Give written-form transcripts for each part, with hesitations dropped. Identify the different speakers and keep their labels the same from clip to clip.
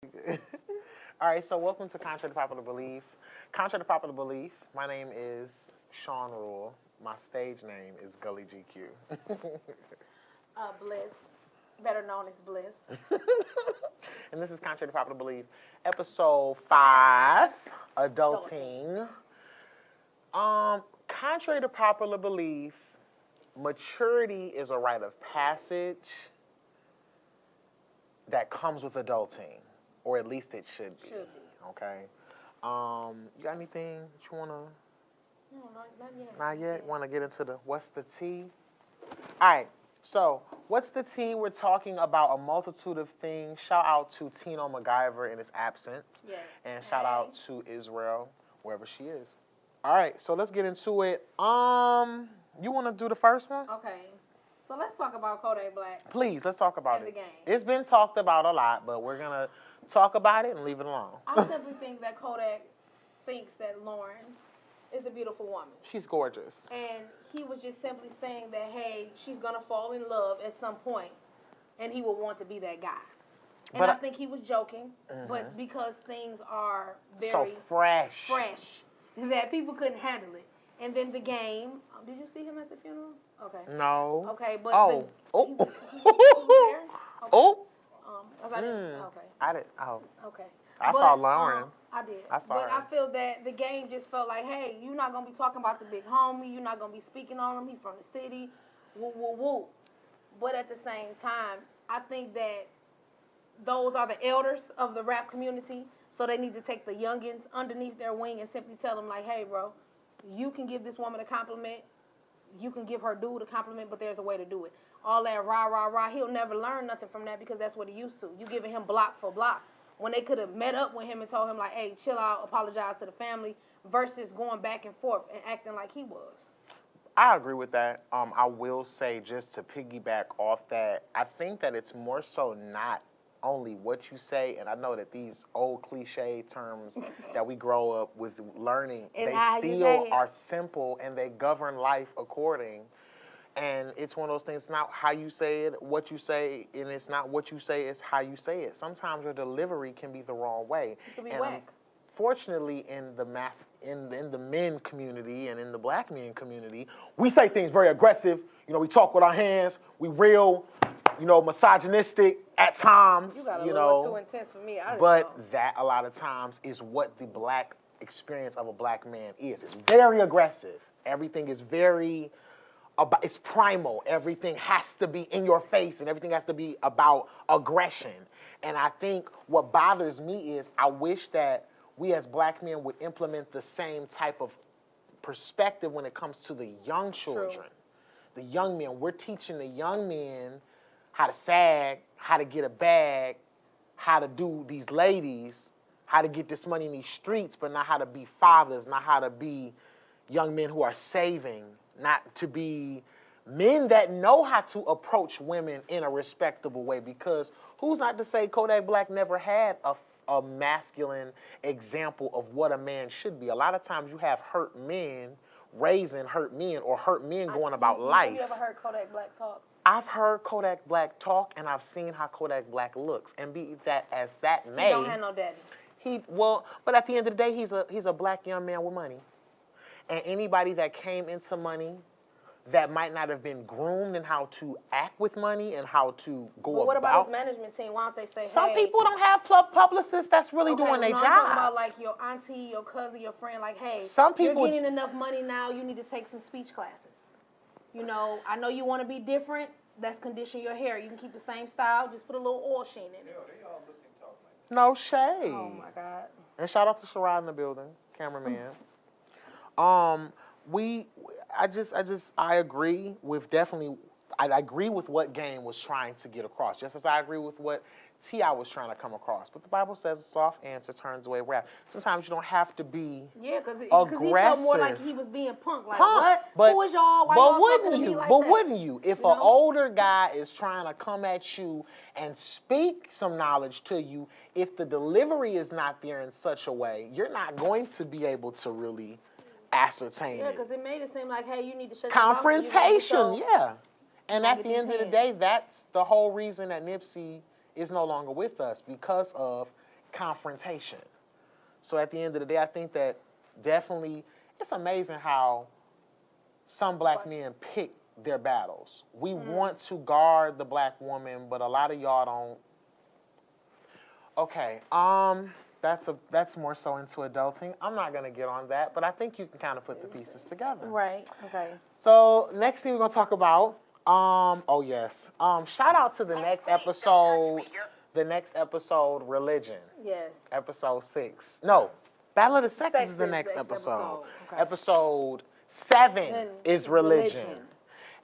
Speaker 1: All right, so welcome to Contrary to Popular Belief. Contrary to Popular Belief, my name is Sean Rule. My stage name is Gully GQ.
Speaker 2: Bliss, better known as Bliss.
Speaker 1: And this is Contrary to Popular Belief, episode 5, Adulting. Contrary to popular belief, maturity is a rite of passage that comes with adulting, or at least it should be. Okay. You got anything that you wanna?
Speaker 2: No, not yet.
Speaker 1: Not yet. Want to get into the what's the tea? All right. So what's the tea? We're talking about a multitude of things. Shout out to Tino MacGyver in his absence.
Speaker 2: Yes.
Speaker 1: And shout out to Israel wherever she is. All right. So let's get into it. You want to do the first one?
Speaker 2: Okay. So let's talk about Kodak Black.
Speaker 1: Please, let's talk about
Speaker 2: And
Speaker 1: it.
Speaker 2: the game.
Speaker 1: It's been talked about a lot, but we're gonna talk about it and leave it alone.
Speaker 2: I simply think that Kodak thinks that Lauren is a beautiful woman.
Speaker 1: She's gorgeous.
Speaker 2: And he was just simply saying that, hey, she's going to fall in love at some point, and he will want to be that guy. And
Speaker 1: But
Speaker 2: I think he was joking, but because things are very
Speaker 1: So fresh.
Speaker 2: that people couldn't handle it. And then the game, did you see him at the funeral? Okay.
Speaker 1: No.
Speaker 2: Okay, but
Speaker 1: Oh.
Speaker 2: he was there? Okay.
Speaker 1: Oh.
Speaker 2: I didn't, okay.
Speaker 1: I did. Oh.
Speaker 2: Okay.
Speaker 1: I saw Lauren.
Speaker 2: I did.
Speaker 1: I saw
Speaker 2: But
Speaker 1: her.
Speaker 2: I feel that the game just felt like, hey, you're not going to be talking about the big homie. You're not going to be speaking on him. He's from the city. Woo, woo, woo. But at the same time, I think that those are the elders of the rap community. So they need to take the youngins underneath their wing and simply tell them, like, hey, bro, you can give this woman a compliment. You can give her dude a compliment, but there's a way to do it. All that rah, rah, rah, he'll never learn nothing from that because that's what he used to. You giving him block for block. When they could have met up with him and told him, like, hey, chill out, apologize to the family, versus going back and forth and acting like he was.
Speaker 1: I agree with that. I will say, just to piggyback off that, I think that it's more so not only what you say, and I know that these old cliche terms that we grow up with learning,
Speaker 2: And
Speaker 1: they
Speaker 2: how you say
Speaker 1: still
Speaker 2: it.
Speaker 1: are simple and they govern life according. And it's one of those things, it's not how you say it, what you say, and it's not what you say, it's how you say it. Sometimes your delivery can be the wrong way.
Speaker 2: It could be
Speaker 1: And
Speaker 2: whack.
Speaker 1: Fortunately, in the men community and in the black men community, we say things very aggressive. You know, we talk with our hands. We real, misogynistic at times.
Speaker 2: You got a little too intense for me.
Speaker 1: But that a lot of times is what the black experience of a black man is. It's very aggressive. Everything is very it's primal. Everything has to be in your face, and everything has to be about aggression. And I think what bothers me is I wish that we as black men would implement the same type of perspective when it comes to the young children.
Speaker 2: True.
Speaker 1: The young men. We're teaching the young men how to sag, how to get a bag, how to do these ladies, how to get this money in these streets, but not how to be fathers, not how to be young men who are saving, not to be men that know how to approach women in a respectable way. Because who's not to say Kodak Black never had a masculine example of what a man should be? A lot of times you have hurt men raising hurt men, or hurt men going about life.
Speaker 2: Have you ever heard Kodak Black talk?
Speaker 1: I've heard Kodak Black talk, and I've seen how Kodak Black looks. And be that as that may,
Speaker 2: He don't have no daddy.
Speaker 1: But at the end of the day, he's a black young man with money. And anybody that came into money that might not have been groomed in how to act with money and how to go
Speaker 2: But what
Speaker 1: about.
Speaker 2: about his management team? Why don't they say,
Speaker 1: Some
Speaker 2: hey,
Speaker 1: people don't have publicists that's really doing their
Speaker 2: I'm
Speaker 1: jobs.
Speaker 2: talking about like your auntie, your cousin, your friend, like, hey,
Speaker 1: Some people-
Speaker 2: you're getting enough money now, you need to take some speech classes. I know you want to be different. Let's condition your hair. You can keep the same style, just put a little oil sheen in it.
Speaker 3: They all look and talk like
Speaker 1: No shade.
Speaker 2: Oh my God.
Speaker 1: And shout out to Sherrod in the building, cameraman. I agree with I agree with what Game was trying to get across, just as I agree with what T.I. was trying to come across. But the Bible says a soft answer turns away wrath. Sometimes you don't have to be
Speaker 2: because he felt more like
Speaker 1: aggressive.
Speaker 2: he was being punk. Like,
Speaker 1: Punk,
Speaker 2: what? Who is y'all? Why
Speaker 1: but
Speaker 2: y'all
Speaker 1: wouldn't
Speaker 2: fucking with
Speaker 1: you?
Speaker 2: me like
Speaker 1: But
Speaker 2: that?
Speaker 1: wouldn't you? If an older guy is trying to come at you and speak some knowledge to you, if the delivery is not there in such a way, you're not going to be able to really ascertain
Speaker 2: Yeah,
Speaker 1: it.
Speaker 2: because it made it seem like, hey, you need to shut
Speaker 1: Confrontation,
Speaker 2: your mouth.
Speaker 1: yeah. And
Speaker 2: gotta
Speaker 1: at the
Speaker 2: get
Speaker 1: end
Speaker 2: these
Speaker 1: of the day, that's the whole reason that Nipsey is no longer with us, because of confrontation. So at the end of the day, I think that definitely it's amazing how some black men pick their battles. We want to guard the black woman, but a lot of y'all don't. Okay, that's more so into adulting. I'm not gonna get on that, but I think you can kind of put the pieces together.
Speaker 2: Right. Okay.
Speaker 1: So next thing we're gonna talk about, shout out to the next episode. The next episode, religion.
Speaker 2: Yes.
Speaker 1: Episode 6. No, Battle of the Sexes is the next episode. Okay. Episode 7 is religion.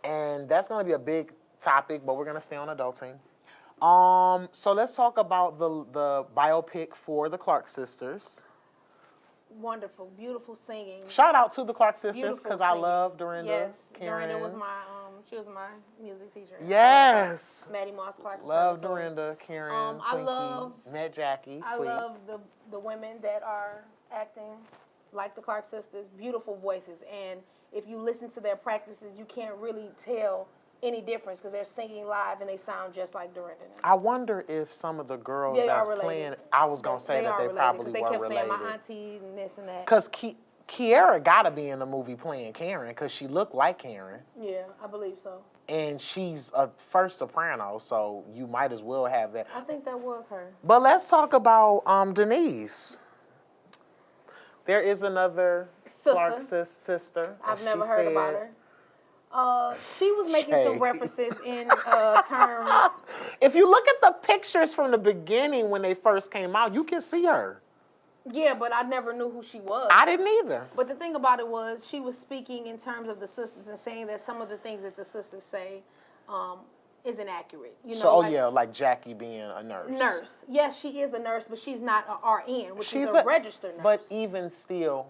Speaker 1: And that's going to be a big topic, but we're going to stay on adulting. So let's talk about the biopic for the Clark sisters.
Speaker 2: Wonderful, beautiful singing.
Speaker 1: Shout out to the Clark sisters because I love Dorinda.
Speaker 2: Yes,
Speaker 1: Karen.
Speaker 2: Dorinda was she was my music teacher.
Speaker 1: Yes.
Speaker 2: Maddie Moss Clark.
Speaker 1: Love Dorinda, Karen, Twinkie, met Jackie. Sweet.
Speaker 2: I love the women that are acting like the Clark sisters. Beautiful voices, and if you listen to their practices, you can't really tell any difference because they're singing live and they sound just like Dorinda.
Speaker 1: I wonder if some of the girls that's playing, I was going to say that they probably were related.
Speaker 2: They kept saying my auntie and this and that.
Speaker 1: Because Kiara got to be in the movie playing Karen because she looked like Karen.
Speaker 2: Yeah, I believe so.
Speaker 1: And she's a first soprano, so you might as well have that.
Speaker 2: I think that was her.
Speaker 1: But let's talk about Denise. There is another Clark sister.
Speaker 2: I've never heard about her. She was making some references in terms.
Speaker 1: If you look at the pictures from the beginning when they first came out, you can see her.
Speaker 2: Yeah, but I never knew who she was.
Speaker 1: I didn't either.
Speaker 2: But the thing about it was she was speaking in terms of the sisters and saying that some of the things that the sisters say isn't accurate. You know,
Speaker 1: like Jackie being a nurse.
Speaker 2: Nurse. Yes, she is a nurse, but she's not an RN, which is a registered nurse.
Speaker 1: But even still,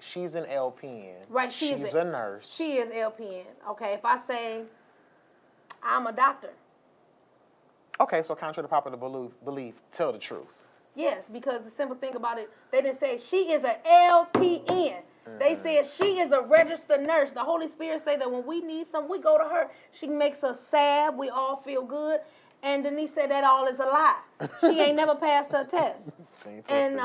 Speaker 1: she's an LPN.
Speaker 2: Right, she's
Speaker 1: a nurse.
Speaker 2: She is LPN. Okay, if I say I'm a doctor.
Speaker 1: Okay, so contrary to popular belief, tell the truth.
Speaker 2: Yes, because the simple thing about it, they didn't say she is an LPN. They said she is a registered nurse. The Holy Spirit say that when we need something, we go to her. She makes us salve. We all feel good. And Denise said that all is a lie. She ain't never passed her test. And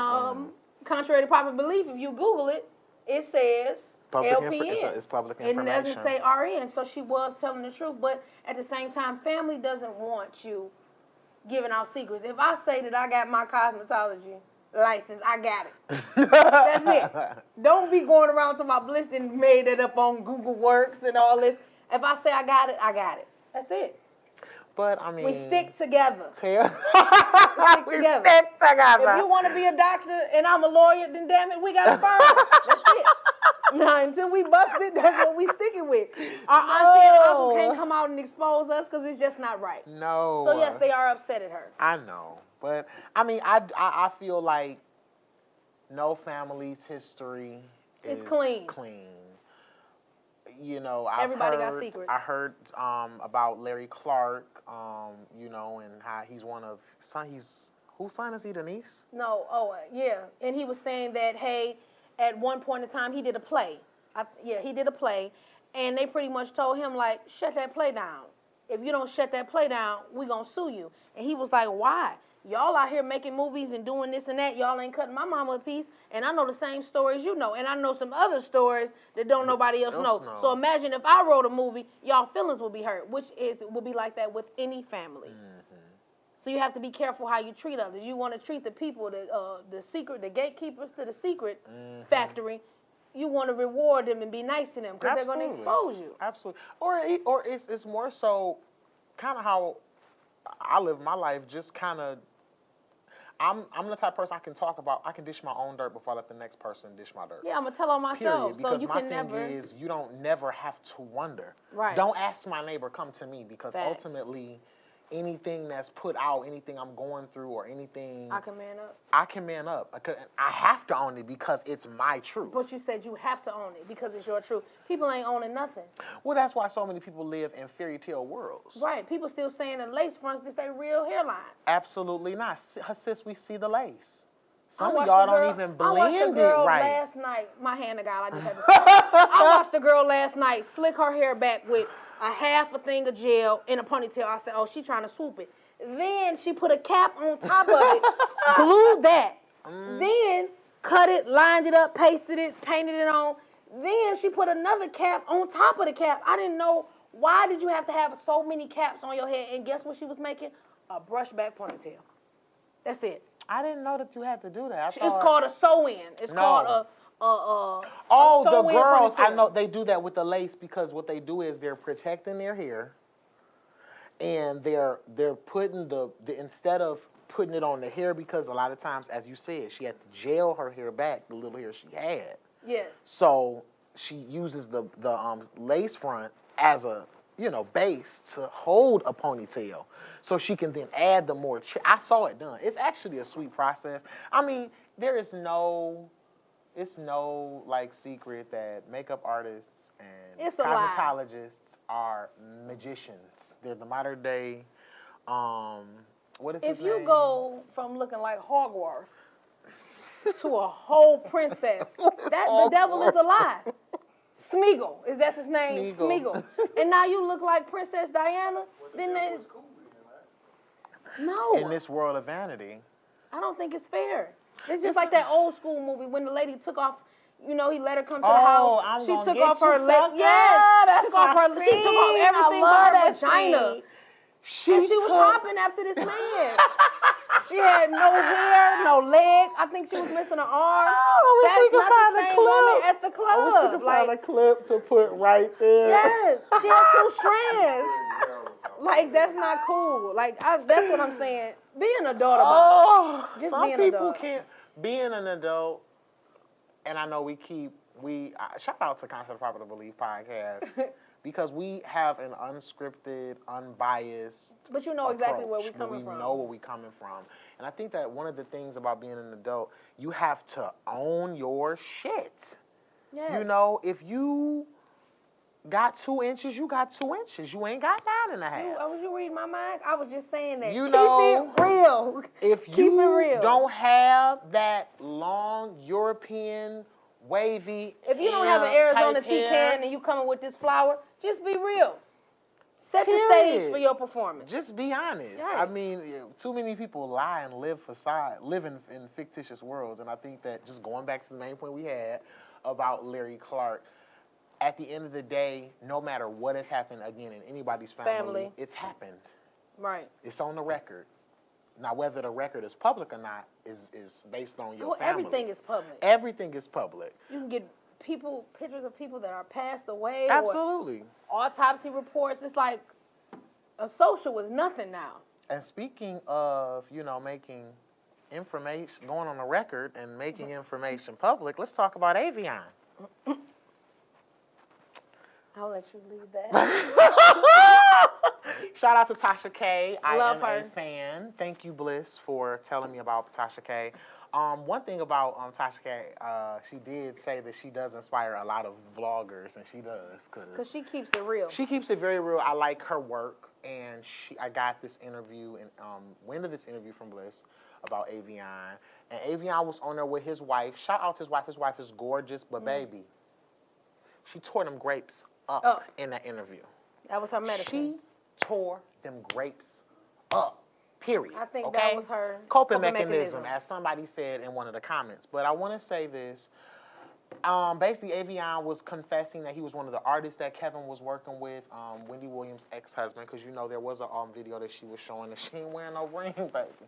Speaker 2: contrary to popular belief, if you Google it, it says LPN.
Speaker 1: It's public information.
Speaker 2: It doesn't say RN. So she was telling the truth. But at the same time, family doesn't want you giving out secrets. If I say that I got my cosmetology license, I got it. That's it. Don't be going around to my Bliss and made it up on Google Works and all this. If I say I got it, I got it. That's it.
Speaker 1: But I mean,
Speaker 2: we stick together.
Speaker 1: We stick together.
Speaker 2: If you want to be a doctor and I'm a lawyer, then damn it, we got a firm. That's it. Now, until we bust it, that's what we sticking with. Our auntie and uncle can't come out and expose us because it's just not right.
Speaker 1: No.
Speaker 2: So yes, they are upset at her.
Speaker 1: I know, but I mean, I feel like no family's history is
Speaker 2: clean.
Speaker 1: You know,
Speaker 2: everybody got secrets.
Speaker 1: I heard about Larry Clark, you know, and how he's one of whose son is he, Denise?
Speaker 2: No, yeah, and he was saying that at one point in time he did a play. He did a play, and they pretty much told him like, shut that play down. If you don't shut that play down, we gonna sue you. And he was like, why? Y'all out here making movies and doing this and that. Y'all ain't cutting my mama a piece. And I know the same stories you know. And I know some other stories that don't nobody else know. So imagine if I wrote a movie, y'all feelings would be hurt, will be like that with any family. Mm-hmm. So you have to be careful how you treat others. You want to treat the people, the gatekeepers to the secret factory. You want to reward them and be nice to them because they're going to expose you.
Speaker 1: Absolutely. Or it's more so kind of how I live my life, just kind of. I'm the type of person I can dish my own dirt before I let the next person dish my dirt.
Speaker 2: Yeah, I'm going to tell on myself.
Speaker 1: Period. Because
Speaker 2: so you
Speaker 1: my
Speaker 2: can
Speaker 1: thing is, you don't never have to wonder.
Speaker 2: Right.
Speaker 1: Don't ask my neighbor, come to me, because ultimately, anything that's put out, anything I'm going through, or anything...
Speaker 2: I can man up.
Speaker 1: I can man up. I have to own it because it's my truth.
Speaker 2: But you said you have to own it because it's your truth. People ain't owning nothing.
Speaker 1: Well, that's why so many people live in fairy tale worlds.
Speaker 2: Right. People still saying the lace fronts, this their real hairline.
Speaker 1: Absolutely not. Sis, we see the lace. Some of y'all don't even blend it right. I watched a girl
Speaker 2: last night. My hand to God, I just had to stop. I watched a girl last night slick her hair back with a half a thing of gel in a ponytail. I said, oh, she trying to swoop it. Then she put a cap on top of it, glued that. Then cut it, lined it up, pasted it, painted it on. Then she put another cap on top of the cap. I didn't know, why did you have to have so many caps on your head? And guess what she was making? A brushback ponytail. That's it.
Speaker 1: I didn't know that you had to do that.
Speaker 2: It's called a sew-in. It's called a
Speaker 1: the girls,
Speaker 2: ponytail.
Speaker 1: I know they do that with the lace because what they do is they're protecting their hair, and they're putting the instead of putting it on the hair, because a lot of times, as you said, she had to gel her hair back, the little hair she had.
Speaker 2: Yes.
Speaker 1: So she uses the lace front as a base to hold a ponytail, so she can then add the more. I saw it done. It's actually a sweet process. I mean, it's no like secret that makeup artists and cosmetologists are magicians. They're the modern day. What is his name?
Speaker 2: If you go from looking like Hogwarts to a whole princess, the devil is a lie. Smeagol, that's his name? Smeagol. And now you look like Princess Diana. No.
Speaker 1: In this world of vanity.
Speaker 2: I don't think it's fair. It's just like that old school movie when the lady took off, he let her come to the house. She took off her leg. Yes. She took off everything but her vagina. She was hopping after this man. She had no hair, no leg. I think she was missing an arm. That's not the same woman at the club.
Speaker 1: I wish we could find a clip to put right there.
Speaker 2: Yes, she had 2 strands. Like, that's not cool. Like, that's what I'm saying. Be an adult about it. Just
Speaker 1: some
Speaker 2: be an
Speaker 1: people
Speaker 2: adult.
Speaker 1: can't. Being an adult, and I know shout out to Contrary2PopularBelief Podcast, because we have an unscripted, unbiased
Speaker 2: But you know exactly
Speaker 1: approach,
Speaker 2: where we're coming from.
Speaker 1: We know where we're coming from. And I think that one of the things about being an adult, you have to own your shit.
Speaker 2: Yes.
Speaker 1: If you got 2 inches, you got 2 inches. You ain't got 9.5.
Speaker 2: Was you reading my mind? I was just saying that.
Speaker 1: Keep
Speaker 2: it real.
Speaker 1: If
Speaker 2: Keep it real.
Speaker 1: don't have that long European wavy,
Speaker 2: if you don't have an Arizona T-can and you coming with this flower, just be real. Set the stage for your performance.
Speaker 1: Just be honest.
Speaker 2: Right.
Speaker 1: I mean, too many people lie and live in fictitious worlds. And I think that, just going back to the main point we had about Larry Clark, at the end of the day, no matter what has happened, again, in anybody's family, it's happened.
Speaker 2: Right.
Speaker 1: It's on the record. Now, whether the record is public or not is based on your family.
Speaker 2: Everything is public.
Speaker 1: Everything is public.
Speaker 2: You can get pictures of people that are passed away.
Speaker 1: Absolutely.
Speaker 2: Or autopsy reports. It's like a social is nothing now.
Speaker 1: And speaking of, making information, going on the record and making information public, let's talk about Avion.
Speaker 2: I'll let you leave that.
Speaker 1: Shout out to Tasha K.
Speaker 2: Love
Speaker 1: I am
Speaker 2: her.
Speaker 1: a fan. Thank you, Bliss, for telling me about Tasha K. One thing about Tasha K, she did say that she does inspire a lot of vloggers, and she does.
Speaker 2: Because she keeps it real.
Speaker 1: She keeps it very real. I like her work, and I got this interview, and went to this interview from Bliss about Avion, and Avion was on there with his wife. Shout out to his wife. His wife is gorgeous, but baby, she tore them grapes up in that interview.
Speaker 2: That was her medicine.
Speaker 1: She tore them grapes up, period.
Speaker 2: I think that was her
Speaker 1: coping mechanism, as somebody said in one of the comments. But I want to say this. Basically, Avion was confessing that he was one of the artists that Kevin was working with, Wendy Williams' ex-husband, because there was a video that she was showing that she ain't wearing no ring, baby.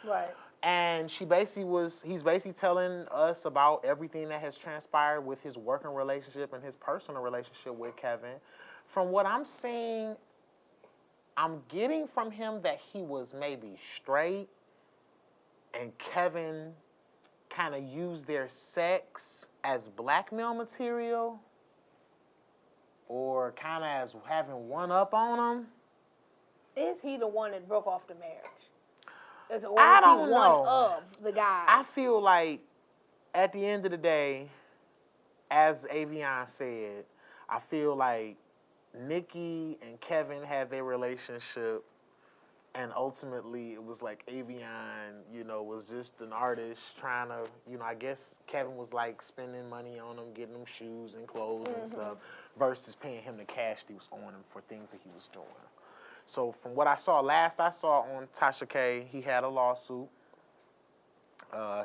Speaker 2: Right.
Speaker 1: And he's basically telling us about everything that has transpired with his working relationship and his personal relationship with Kevin. From what I'm seeing, I'm getting from him that he was maybe straight, and Kevin kind of used their sex as blackmail material, or kind of as having one up on him.
Speaker 2: Is he the one that broke off the marriage?
Speaker 1: I don't know.
Speaker 2: One of the guys?
Speaker 1: I feel like at the end of the day, as Avion said, I feel like Nikki and Kevin had their relationship, and ultimately it was like Avion, was just an artist trying to, I guess Kevin was like spending money on him, getting him shoes and clothes and stuff, versus paying him the cash that he was owing him for things that he was doing. So from what I saw on Tasha K, he had a lawsuit.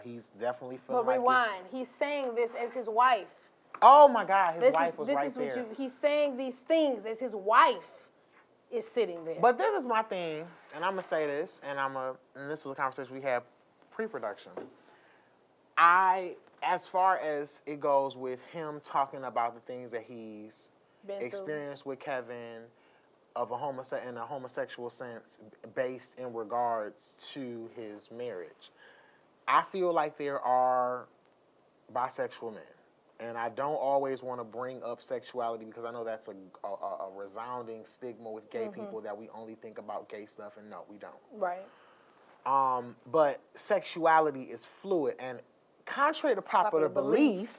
Speaker 1: He's definitely feeling
Speaker 2: But rewind.
Speaker 1: like
Speaker 2: He's saying this as his wife.
Speaker 1: oh my God, his wife was right there.
Speaker 2: He's saying these things as his wife is sitting there.
Speaker 1: But this is my thing, and I'm gonna say this, and this was a conversation we had pre-production. As far as it goes with him talking about the things that he's experienced with Kevin, in a homosexual sense, based in regards to his marriage. I feel like there are bisexual men, and I don't always want to bring up sexuality because I know that's a resounding stigma with gay people that we only think about gay stuff, and no, we don't.
Speaker 2: Right.
Speaker 1: But sexuality is fluid, and contrary to popular belief,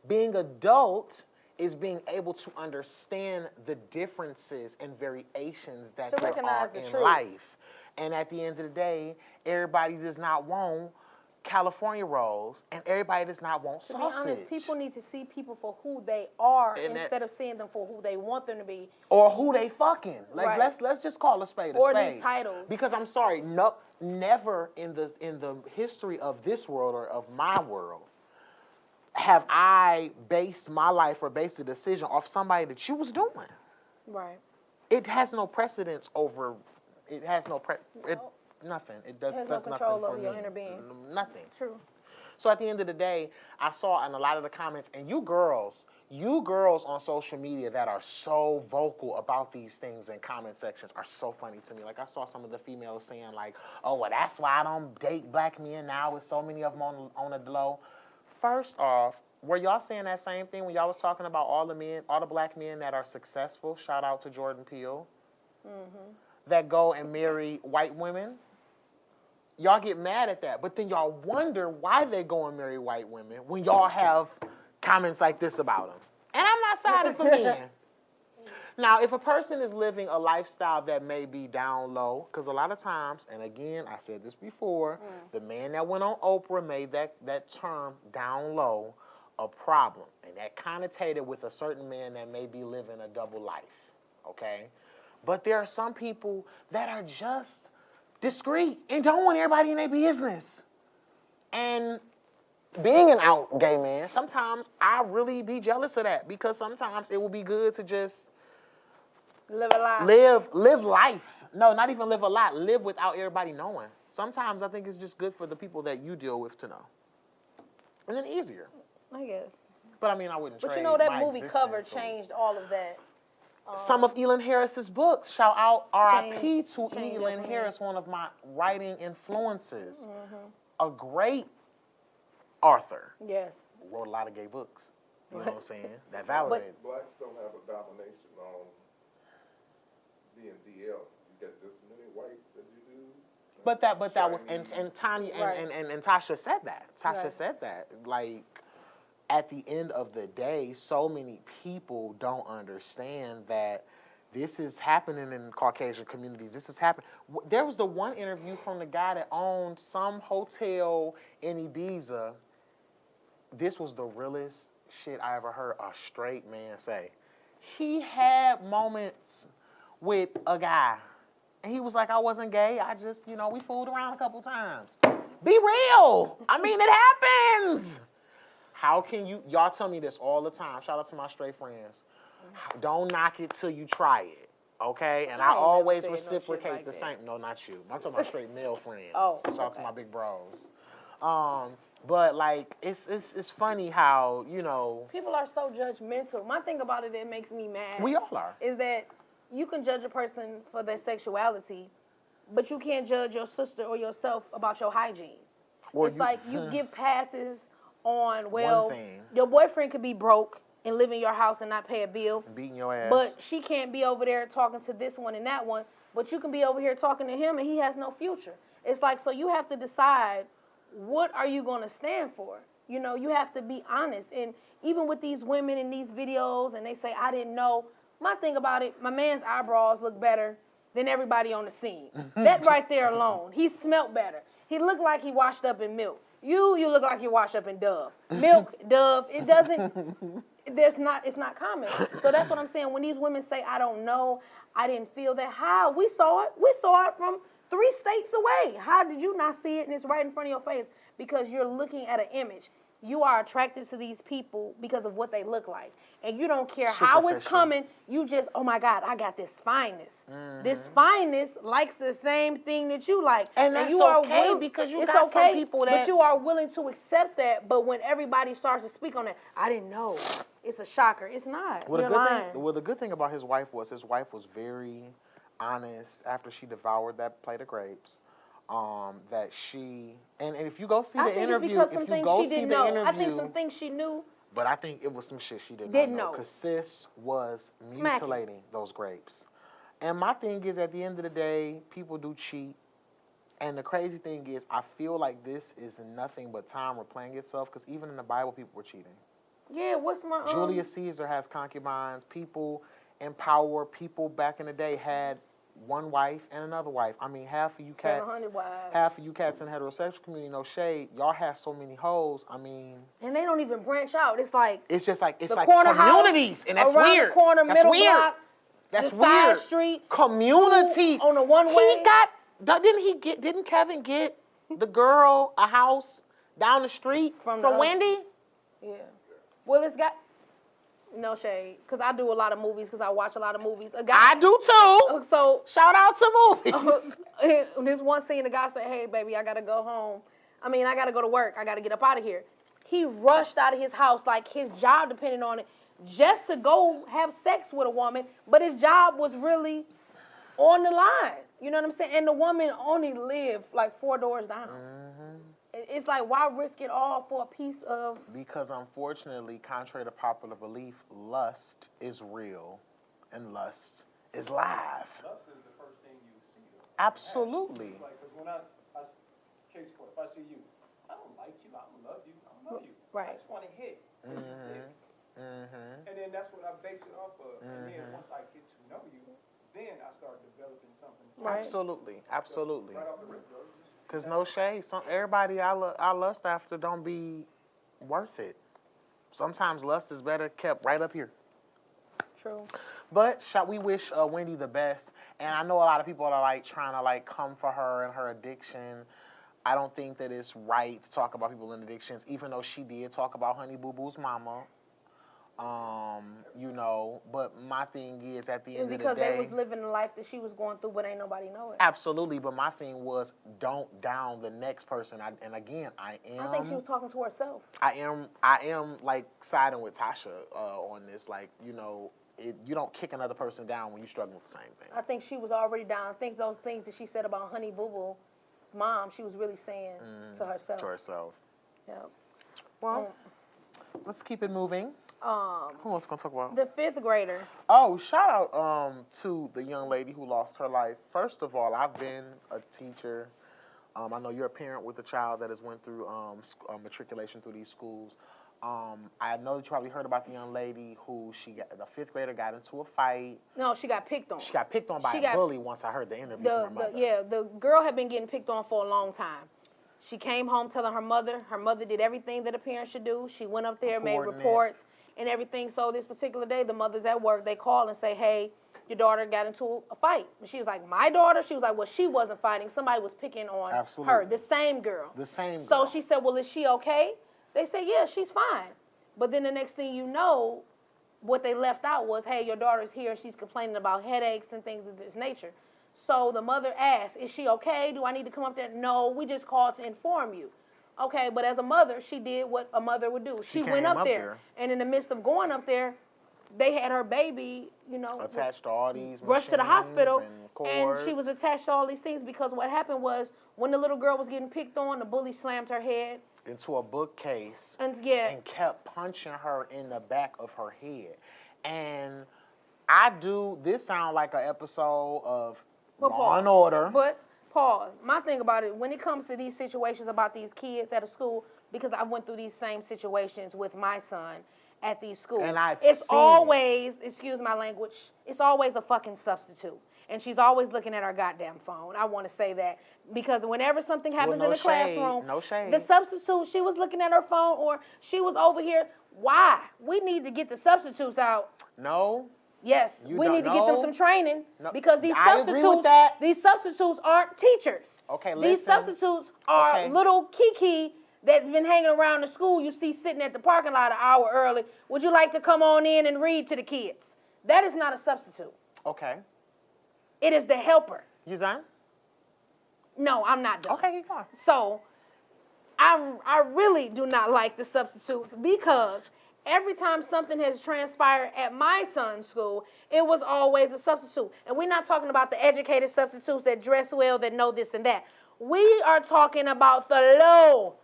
Speaker 1: being adult is being able to understand the differences and variations that there are in life. And at the end of the day, everybody does not want California rolls, and everybody does not want sausage.
Speaker 2: To be honest, people need to see people for who they are instead of seeing them for who they want them to be.
Speaker 1: Or who they fucking. Like, let's just call a spade a spade.
Speaker 2: Or these titles.
Speaker 1: Because I'm sorry, never in the history of this world or of my world have I based my life or based a decision off somebody that you was doing.
Speaker 2: Right.
Speaker 1: It has no precedence over. It has no nothing. It does
Speaker 2: no
Speaker 1: nothing
Speaker 2: control
Speaker 1: for
Speaker 2: over
Speaker 1: me.
Speaker 2: your inner being.
Speaker 1: Nothing.
Speaker 2: True.
Speaker 1: So at the end of the day, I saw in a lot of the comments, and you girls on social media that are so vocal about these things in comment sections are so funny to me. Like I saw some of the females saying like, oh, well, that's why I don't date black men now with so many of them on the low. First off, were y'all saying that same thing when y'all was talking about all the black men that are successful? Shout out to Jordan Peele. That go and marry white women. Y'all get mad at that, but then y'all wonder why they go and marry white women when y'all have comments like this about them. And I'm not siding for men. Now, if a person is living a lifestyle that may be down low, because a lot of times, and again, I said this before, the man that went on Oprah made that term down low a problem. And that connotated with a certain man that may be living a double life, okay? But there are some people that are just discreet and don't want everybody in their business. And being an out gay man, sometimes I really be jealous of that because sometimes it will be good to just
Speaker 2: live a life.
Speaker 1: Live life. No, not even live a lot. Live without everybody knowing. Sometimes I think it's just good for the people that you deal with to know. And then easier.
Speaker 2: I guess.
Speaker 1: But I mean, I wouldn't trade
Speaker 2: But you know that
Speaker 1: my
Speaker 2: movie cover
Speaker 1: existence
Speaker 2: changed all of that.
Speaker 1: Some of Elin Harris's books. Shout out R.I.P. to Elin
Speaker 2: definitely.
Speaker 1: Harris, one of my writing influences. A great author.
Speaker 2: Yes.
Speaker 1: Wrote a lot of gay books. You know what I'm saying? That validated.
Speaker 3: Blacks don't have a domination on being DL. You get just as many whites as you do.
Speaker 1: But that was and Tanya and Tasha said that. Tasha said that. Like at the end of the day, so many people don't understand that this is happening in Caucasian communities. This is happening. There was the one interview from the guy that owned some hotel in Ibiza. This was the realest shit I ever heard a straight man say. He had moments with a guy. And he was like, I wasn't gay. I just, we fooled around a couple times. Be real. I mean, it happens. How can y'all tell me this all the time. Shout out to my straight friends. Don't knock it till you try it. Okay? And I always reciprocate the same. No, not you. I'm talking about straight male friends. Shout out to my big bros. But like, it's funny how,
Speaker 2: people are so judgmental. My thing about it that makes me mad.
Speaker 1: We all are.
Speaker 2: Is that you can judge a person for their sexuality, but you can't judge your sister or yourself about your hygiene. It's like you give passes on, your boyfriend could be broke and live in your house and not pay a bill.
Speaker 1: Beating your ass.
Speaker 2: But she can't be over there talking to this one and that one, but you can be over here talking to him and he has no future. It's like, so you have to decide, what are you going to stand for? You have to be honest. And even with these women in these videos and they say, I didn't know. My thing about it, my man's eyebrows look better than everybody on the scene. That right there alone. He smelt better. He looked like he washed up in milk. You look like you wash up in Dove. Milk, Dove. It doesn't, it's not common. So that's what I'm saying. When these women say, I don't know, I didn't feel that, how? We saw it. We saw it from 3 states away. How did you not see it and it's right in front of your face? Because you're looking at an image. You are attracted to these people because of what they look like. And you don't care how it's coming. You just, oh my God, I got this fineness. This fineness likes the same thing that you like.
Speaker 1: And that's okay because you got some people that...
Speaker 2: But you are willing to accept that. But when everybody starts to speak on that, I didn't know. It's a shocker. It's not. You're lying.
Speaker 1: Well, the good thing about his wife was very honest after she devoured that plate of grapes. That she and if you go see the interview,
Speaker 2: I think some things she knew.
Speaker 1: But I think it was some shit she didn't know. Because sis was mutilating those grapes. And my thing is, at the end of the day, people do cheat. And the crazy thing is, I feel like this is nothing but time replaying itself. Because even in the Bible, people were cheating.
Speaker 2: Yeah, what's my...
Speaker 1: Julius Caesar has concubines. People in power, people back in the day had one wife and another wife. I mean, half of you cats in the heterosexual community, no shade, y'all have so many hoes. I mean,
Speaker 2: and they don't even branch out. It's like
Speaker 1: it's like
Speaker 2: communities,
Speaker 1: and that's
Speaker 2: around
Speaker 1: weird.
Speaker 2: The corner,
Speaker 1: that's
Speaker 2: middle
Speaker 1: weird.
Speaker 2: block,
Speaker 1: That's
Speaker 2: the
Speaker 1: weird.
Speaker 2: Side street,
Speaker 1: communities
Speaker 2: on a one-way.
Speaker 1: Didn't Kevin get the girl a house down the street from Wendy?
Speaker 2: Yeah. Well, it's got. No shade, because I do a lot of movies, because I watch a lot of movies.
Speaker 1: I do too.
Speaker 2: So
Speaker 1: shout out to movies.
Speaker 2: This one scene, the guy said, hey, baby, I got to go home. I got to go to work. I got to get up out of here. He rushed out of his house like his job depended on it just to go have sex with a woman, but his job was really on the line. You know what I'm saying? And the woman only lived like 4 doors down. Mm-hmm. It's like, why risk it all for a piece of...
Speaker 1: Because unfortunately, contrary to popular belief, lust is real and lust is live.
Speaker 4: Lust is the first thing you see, though.
Speaker 1: Absolutely.
Speaker 4: It's like, because when case for if I see you, I don't like you, I don't love you, I don't know you.
Speaker 2: Right.
Speaker 4: I just want to hit. And then that's what I base it off of. And then once I get to know you, then I start developing something.
Speaker 2: Right.
Speaker 1: Absolutely.
Speaker 4: Right off the rip, bro.
Speaker 1: Because no shade, everybody I lust after don't be worth it. Sometimes lust is better kept right up here.
Speaker 2: True.
Speaker 1: But we wish Wendy the best. And I know a lot of people are like trying to like come for her and her addiction. I don't think that it's right to talk about people in addictions, even though she did talk about Honey Boo Boo's mama. But my thing is at the end of the day...
Speaker 2: It's because they was living the life that she was going through, but ain't nobody know it.
Speaker 1: Absolutely, but my thing was don't down the next person. I
Speaker 2: think she was talking to herself.
Speaker 1: I am like siding with Tasha on this. Like, you don't kick another person down when you're struggling with the same thing.
Speaker 2: I think she was already down. I think those things that she said about Honey Boo Boo's mom, she was really saying to herself.
Speaker 1: To herself.
Speaker 2: Yep.
Speaker 1: Well, let's keep it moving. Who else gonna talk about?
Speaker 2: The 5th grader.
Speaker 1: Oh, shout out to the young lady who lost her life. First of all, I've been a teacher. I know you're a parent with a child that has went through matriculation through these schools. I know that you probably heard about the young lady who the 5th grader got into a fight.
Speaker 2: No, she got picked on.
Speaker 1: She got picked on by a bully once I heard the interview from her mother.
Speaker 2: The girl had been getting picked on for a long time. She came home telling her mother did everything that a parent should do. She went up there, made reports and everything. So this particular day, the mother's at work. They call and say, hey, your daughter got into a fight. And she was like, my daughter? She was like, well, she wasn't fighting. Somebody was picking on her, the same girl. So she said, well, is she okay? They said, yeah, she's fine. But then the next thing you know, what they left out was, hey, your daughter's here and she's complaining about headaches and things of this nature. So the mother asked, is she okay? Do I need to come up there? No, we just called to inform you. Okay, but as a mother, she did what a mother would do. She went up there. And in the midst of going up there, they had her baby,
Speaker 1: attached to all these
Speaker 2: rushed to the hospital,
Speaker 1: and
Speaker 2: she was attached to all these things because what happened was when the little girl was getting picked on, the bully slammed her head
Speaker 1: into a bookcase
Speaker 2: and
Speaker 1: kept punching her in the back of her head. And this sounds like an episode of Law and Order.
Speaker 2: But pause. My thing about it, when it comes to these situations about these kids at a school, because I went through these same situations with my son at these schools.
Speaker 1: And
Speaker 2: it's always, excuse my language, it's always a fucking substitute. and she's always looking at her goddamn phone. I want to say that because whenever something happens in the classroom,
Speaker 1: no shade.
Speaker 2: the substitute, she was looking at her phone or she was over here. Why? We need to get the substitutes out.
Speaker 1: No.
Speaker 2: Yes, we need to get them some training because these substitutes aren't teachers.
Speaker 1: Okay, listen.
Speaker 2: These substitutes are little Kiki that's been hanging around the school you see sitting at the parking lot an hour early. Would you like to come on in and read to the kids? That is not a substitute.
Speaker 1: Okay.
Speaker 2: It is the helper.
Speaker 1: You done?
Speaker 2: No, I'm not done.
Speaker 1: Okay, keep going.
Speaker 2: So, I really do not like the substitutes because every time something has transpired at my son's school, it was always a substitute. And we're not talking about the educated substitutes that dress well, that know this and that. We are talking about the low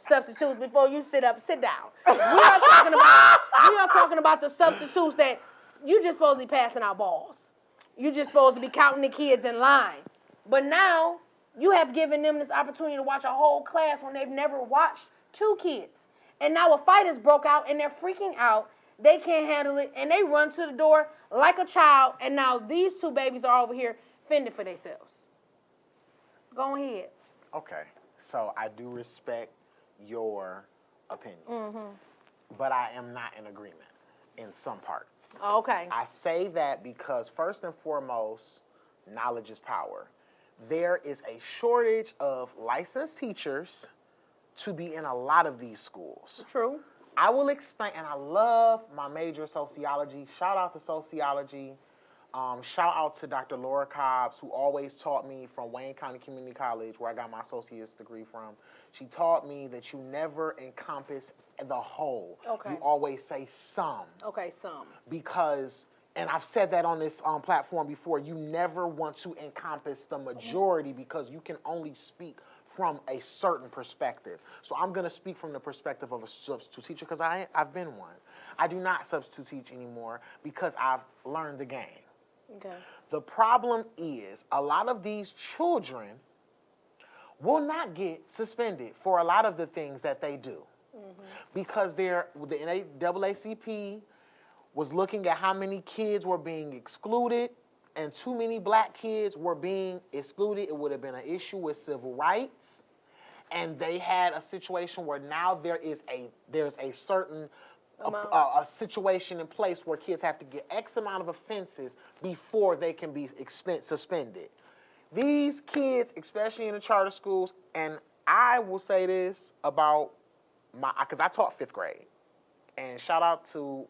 Speaker 2: substitutes before you sit down. We are talking about the substitutes that you just supposed to be passing out balls. You just supposed to be counting the kids in line. But now you have given them this opportunity to watch a whole class when they've never watched 2 kids. And now a fight has broke out and they're freaking out. They can't handle it and they run to the door like a child. And now these 2 babies are over here fending for themselves. Go ahead.
Speaker 1: Okay. So I do respect your opinion. But I am not in agreement in some parts.
Speaker 2: Okay.
Speaker 1: I say that because first and foremost, knowledge is power. There is a shortage of licensed teachers to be in a lot of these schools.
Speaker 2: True.
Speaker 1: I will explain, and I love my major, sociology. Shout out to sociology. Shout out to Dr. Laura Cobbs, who always taught me from Wayne County Community College, where I got my associate's degree from. She taught me that you never encompass the whole.
Speaker 2: Okay.
Speaker 1: You always say some.
Speaker 2: Okay, some.
Speaker 1: Because, and I've said that on this platform before, you never want to encompass the majority because you can only speak from a certain perspective. So I'm going to speak from the perspective of a substitute teacher because I've been one. I do not substitute teach anymore because I've learned the game.
Speaker 2: Okay.
Speaker 1: The problem is a lot of these children will not get suspended for a lot of the things that they do because the NAACP was looking at how many kids were being excluded and too many black kids were being excluded. It would have been an issue with civil rights. And they had a situation where now there's a certain a situation in place where kids have to get X amount of offenses before they can be suspended. These kids, especially in the charter schools, and I will say this about because I taught 5th grade. And shout out to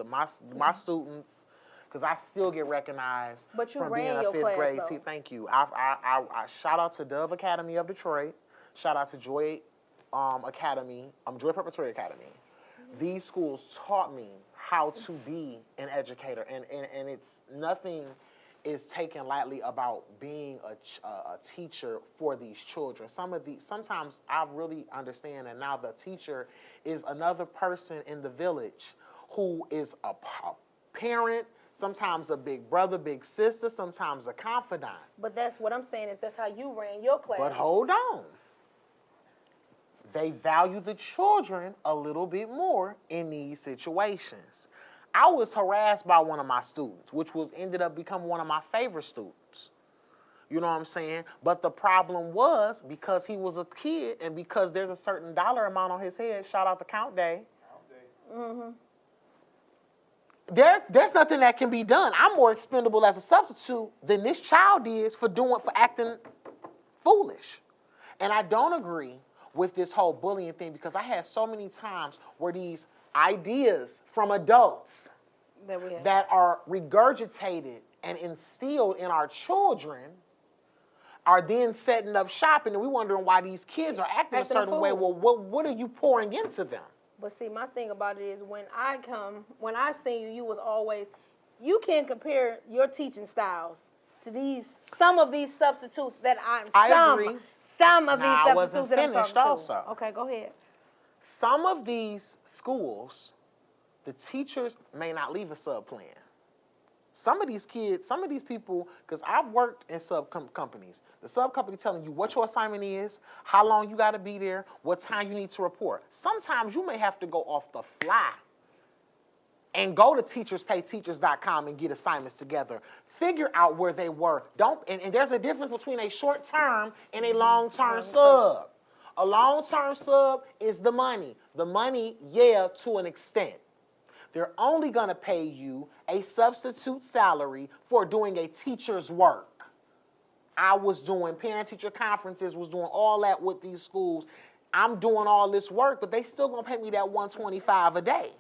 Speaker 1: my students, because I still get recognized for being a 5th grade teacher. Thank you. I shout out to Dove Academy of Detroit. Shout out to Joy Academy, Joy Preparatory Academy. These schools taught me how to be an educator, and it's nothing is taken lightly about being a teacher for these children. Sometimes I really understand that now the teacher is another person in the village who is a parent, sometimes a big brother, big sister, sometimes a confidant.
Speaker 2: But that's what I'm saying is that's how you ran your class.
Speaker 1: But hold on. They value the children a little bit more in these situations. I was harassed by one of my students, which ended up becoming one of my favorite students. You know what I'm saying? But the problem was because he was a kid and because there's a certain dollar amount on his head, shout out to Count Day. There's nothing that can be done. I'm more expendable as a substitute than this child is for acting foolish. And I don't agree with this whole bullying thing because I had so many times where these ideas from adults that are regurgitated and instilled in our children are then setting up shop, and we're wondering why these kids are acting a certain way. Well, what are you pouring into them?
Speaker 2: But see, my thing about it is when I seen you, you was always, you can't compare your teaching styles to some of these substitutes that
Speaker 1: I agree.
Speaker 2: Some of these substitutes that I'm talking to.
Speaker 1: Also.
Speaker 2: Okay, go ahead.
Speaker 1: Some of these schools, the teachers may not leave a sub plan. Some of these kids, some of these people, because I've worked in sub companies, the sub company telling you what your assignment is, how long you got to be there, what time you need to report. Sometimes you may have to go off the fly and go to teacherspayteachers.com and get assignments together. figure out where they were. And there's a difference between a short-term and a long-term sub. A long-term sub is the money. The money, yeah, to an extent. They're only going to pay you a substitute salary for doing a teacher's work. I was doing parent-teacher conferences, was doing all that with these schools. I'm doing all this work, but they still going to pay me that $125 a day.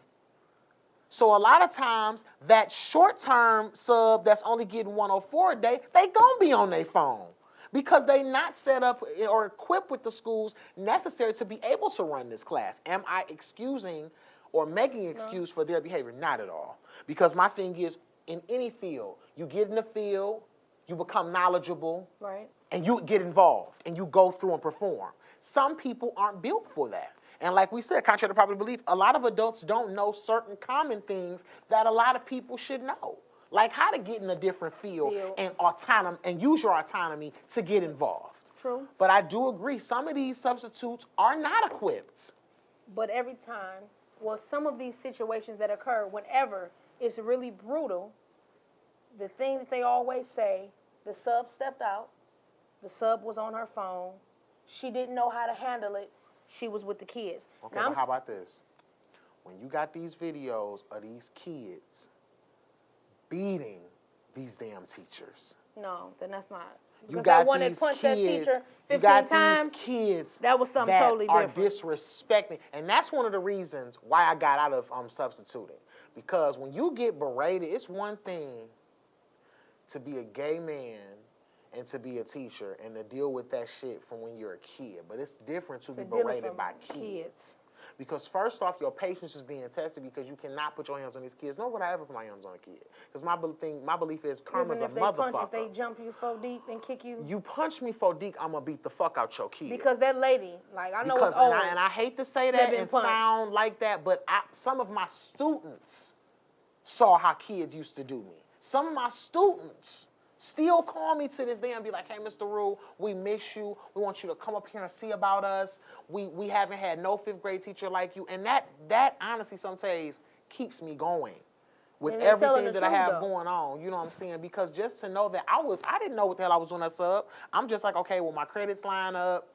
Speaker 1: So a lot of times, that short-term sub that's only getting $104 a day, they going to be on their phone because they not set up or equipped with the schools necessary to be able to run this class. Am I excusing or making an excuse for their behavior? Not at all. Because my thing is, in any field, you get in the field, you become knowledgeable,
Speaker 2: right,
Speaker 1: and you get involved, and you go through and perform. Some people aren't built for that. And like we said, contrary to popular belief, a lot of adults don't know certain common things that a lot of people should know. Like how to get in a different field and use your autonomy to get involved.
Speaker 2: True.
Speaker 1: But I do agree, some of these substitutes are not equipped.
Speaker 2: But every time, some of these situations that occur, whenever it's really brutal, the thing that they always say, the sub stepped out, the sub was on her phone, she didn't know how to handle it, she was with the kids.
Speaker 1: Okay, but how about this? When you got these videos of these kids beating these damn teachers.
Speaker 2: No, then that's not.
Speaker 1: You
Speaker 2: Because
Speaker 1: got
Speaker 2: that one
Speaker 1: these
Speaker 2: that punched
Speaker 1: kids,
Speaker 2: that teacher
Speaker 1: you
Speaker 2: 15
Speaker 1: got
Speaker 2: times,
Speaker 1: these kids
Speaker 2: that was something
Speaker 1: that
Speaker 2: totally
Speaker 1: are
Speaker 2: different.
Speaker 1: disrespecting. And that's one of the reasons why I got out of substituting. Because when you get berated, it's one thing to be a gay man and to be a teacher and to deal with that shit from when you're a kid. But it's different to be berated by kids. Because first off, your patience is being tested because you cannot put your hands on these kids. Nor would I ever put my hands on a kid. Because my belief is karma's a motherfucker.
Speaker 2: If they jump you so deep and kick you.
Speaker 1: You punch me so deep, I'm going to beat the fuck out your kid.
Speaker 2: Because that lady, like I know
Speaker 1: because,
Speaker 2: it's old.
Speaker 1: And I hate to say that and sound like that, but some of my students saw how kids used to do me. Some of my students still call me to this day and be like, hey, Mr. Rule, we miss you. We want you to come up here and see about us. We haven't had no 5th grade teacher like you. And that honestly sometimes keeps me going with everything that I have going on. You know what I'm saying? Because just to know that I didn't know what the hell I was doing that sub. I'm just like, okay, well, my credits line up.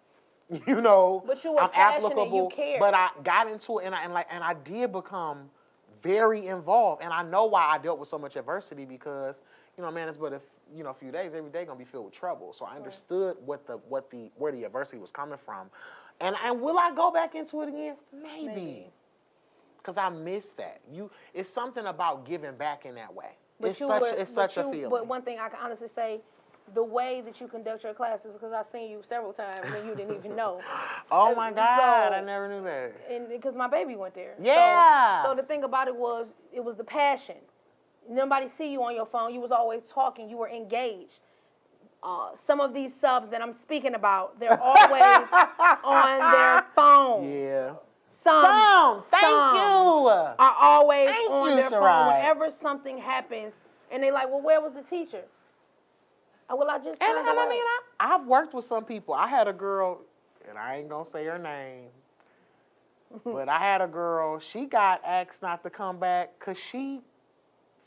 Speaker 1: You know,
Speaker 2: but you were
Speaker 1: I'm applicable.
Speaker 2: You cared.
Speaker 1: But I got into it and I did become very involved. And I know why I dealt with so much adversity because, you know, man, it's but a few days, every day gonna be filled with trouble. So I understood where the adversity was coming from. And will I go back into it again? Maybe. Because I miss that. It's something about giving back in that way. It's such a feeling.
Speaker 2: But one thing I can honestly say, the way that you conduct your classes, because I've seen you several times and you didn't even know.
Speaker 1: Oh my God, I never knew that.
Speaker 2: And because my baby went there.
Speaker 1: Yeah.
Speaker 2: So the thing about it was the passion. Nobody see you on your phone. You was always talking. You were engaged. Some of these subs that I'm speaking about, they're always on their phone.
Speaker 1: Yeah.
Speaker 2: Some
Speaker 1: thank you.
Speaker 2: Are always on their
Speaker 1: Sarai.
Speaker 2: phone. Whenever something happens, and they like, well, where was the teacher? Well, I just
Speaker 1: and I mean, I've worked with some people. I had a girl, and I ain't gonna say her name, but I had a girl. She got asked not to come back because she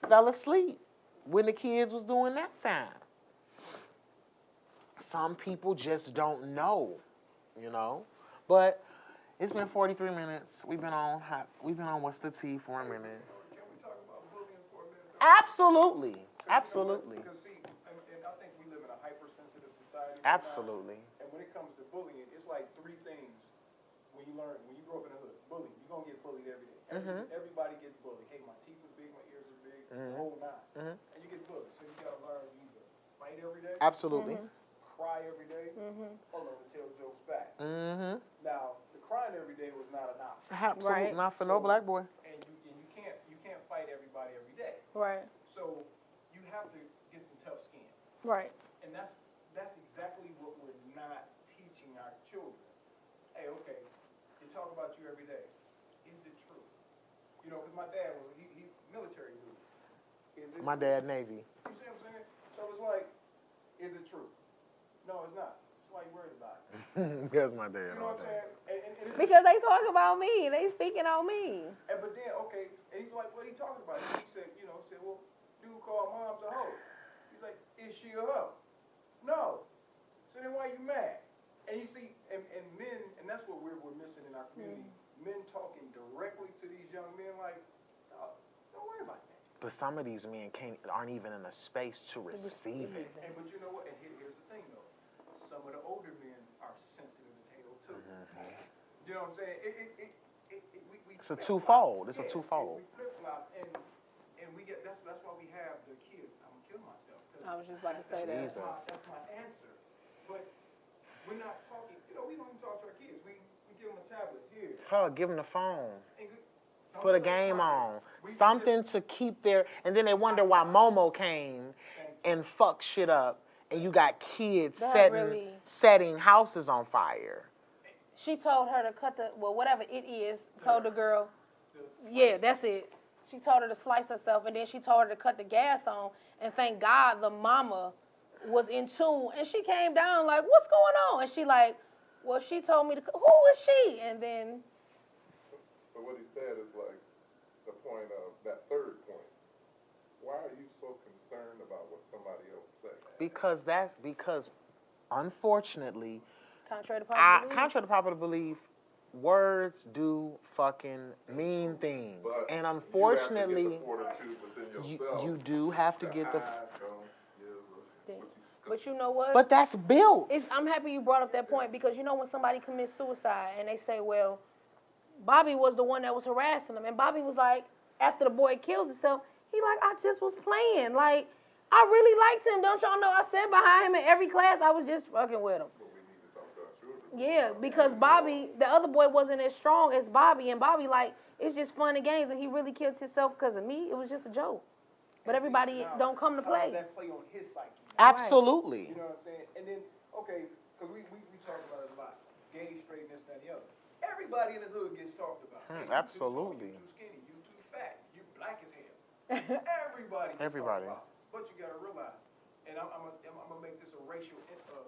Speaker 1: fell asleep when the kids was doing nap time. Some people just don't know, you know. But it's been 43 minutes. We've been on What's the Tea for a minute.
Speaker 4: Can we talk about bullying for a minute?
Speaker 1: Absolutely.
Speaker 4: Because see, and I think we live in a hypersensitive society.
Speaker 1: Absolutely.
Speaker 4: Now, and when it comes to bullying, it's like 3 things when you grow up in the hood. Bullying, you're going to get bullied every day. Everybody gets bullied. Hey, my teeth are big, my ears are big, the whole 9. And you get bullied. So you got to learn you either fight every day,
Speaker 1: Absolutely.
Speaker 4: cry every day, or learn to tell jokes back. Now, the crying every day was not an option.
Speaker 1: Absolutely. Not for no black boy.
Speaker 4: And you can't fight everybody every day.
Speaker 2: Right.
Speaker 4: So you have to get some tough skin.
Speaker 2: Right.
Speaker 4: And that's exactly what we're not teaching our children. Hey, okay, they talk about you every day. Is it true? You know, because my dad was he military dude. Is it
Speaker 1: My
Speaker 4: true?
Speaker 1: dad, Navy.
Speaker 4: You see what I'm saying? So it's like, is it true? No, it's not. That's why you're worried about it.
Speaker 1: That's my dad.
Speaker 4: You know what I'm saying? And
Speaker 2: Because they talk about me. They speaking on me.
Speaker 4: but then, okay, and he's like, what are you talking about? He said, well, dude called mom's a hoe. You Is she or her? No. So then why you mad? And you see, and men, and that's what we're missing in our community. Men talking directly to these young men like, oh, don't worry about that.
Speaker 1: But some of these men aren't even in a space to receive it.
Speaker 4: And but you know what? And here's the thing though. Some of the older men are sensitive as hell too. You know what I'm saying?
Speaker 1: It's a twofold. It's a twofold.
Speaker 4: We flip flop, and we get that's why we have the kids. I'm gonna kill myself.
Speaker 2: I was just about to say that.
Speaker 4: That's my answer. But we're not talking. You know, we don't even talk to our kids. We give them a tablet here.
Speaker 1: Give them the phone.
Speaker 4: And
Speaker 1: Put a game on. Something to keep their... And then they wonder why Momo came and fucked shit up. And you got kids setting houses on fire.
Speaker 2: She told her to cut whatever it is, told the girl, yeah, that's it. She told her to slice herself, and then she told her to cut the gas on. And thank God the mama was in tune. And she came down like, what's going on? And she like, well, she told me to, who is she? And then...
Speaker 3: But what he said is like the point of that third point. Why are you so concerned about what somebody else says?
Speaker 1: Because unfortunately,
Speaker 2: contrary to popular
Speaker 1: belief, words do fucking mean things.
Speaker 3: But
Speaker 1: and unfortunately,
Speaker 3: you have to get the fortitude within yourself.
Speaker 1: You do have to get the...
Speaker 2: But you know what?
Speaker 1: But that's built.
Speaker 2: I'm happy you brought up that point because you know when somebody commits suicide and they say, well, Bobby was the one that was harassing them. And Bobby was like, after the boy kills himself, he like, I just was playing. Like, I really liked him. Don't y'all know I sat behind him in every class. I was just fucking with him.
Speaker 3: But we need to talk to our children.
Speaker 2: Yeah, because Bobby, the other boy wasn't as strong as Bobby. And Bobby like, it's just fun and games. And he really killed himself because of me. It was just a joke. But everybody don't come to play.
Speaker 4: How does that play on his psyche?
Speaker 1: Absolutely.
Speaker 4: You know what I'm saying? And then, okay, because we talk about it a lot. Gay, straight, this, that, and the other. Everybody in the hood gets talked about. Hey,
Speaker 1: absolutely.
Speaker 4: You too skinny, you too fat, you black as hell. Everybody gets talked about. But you got to realize, and I'm gonna make this a racial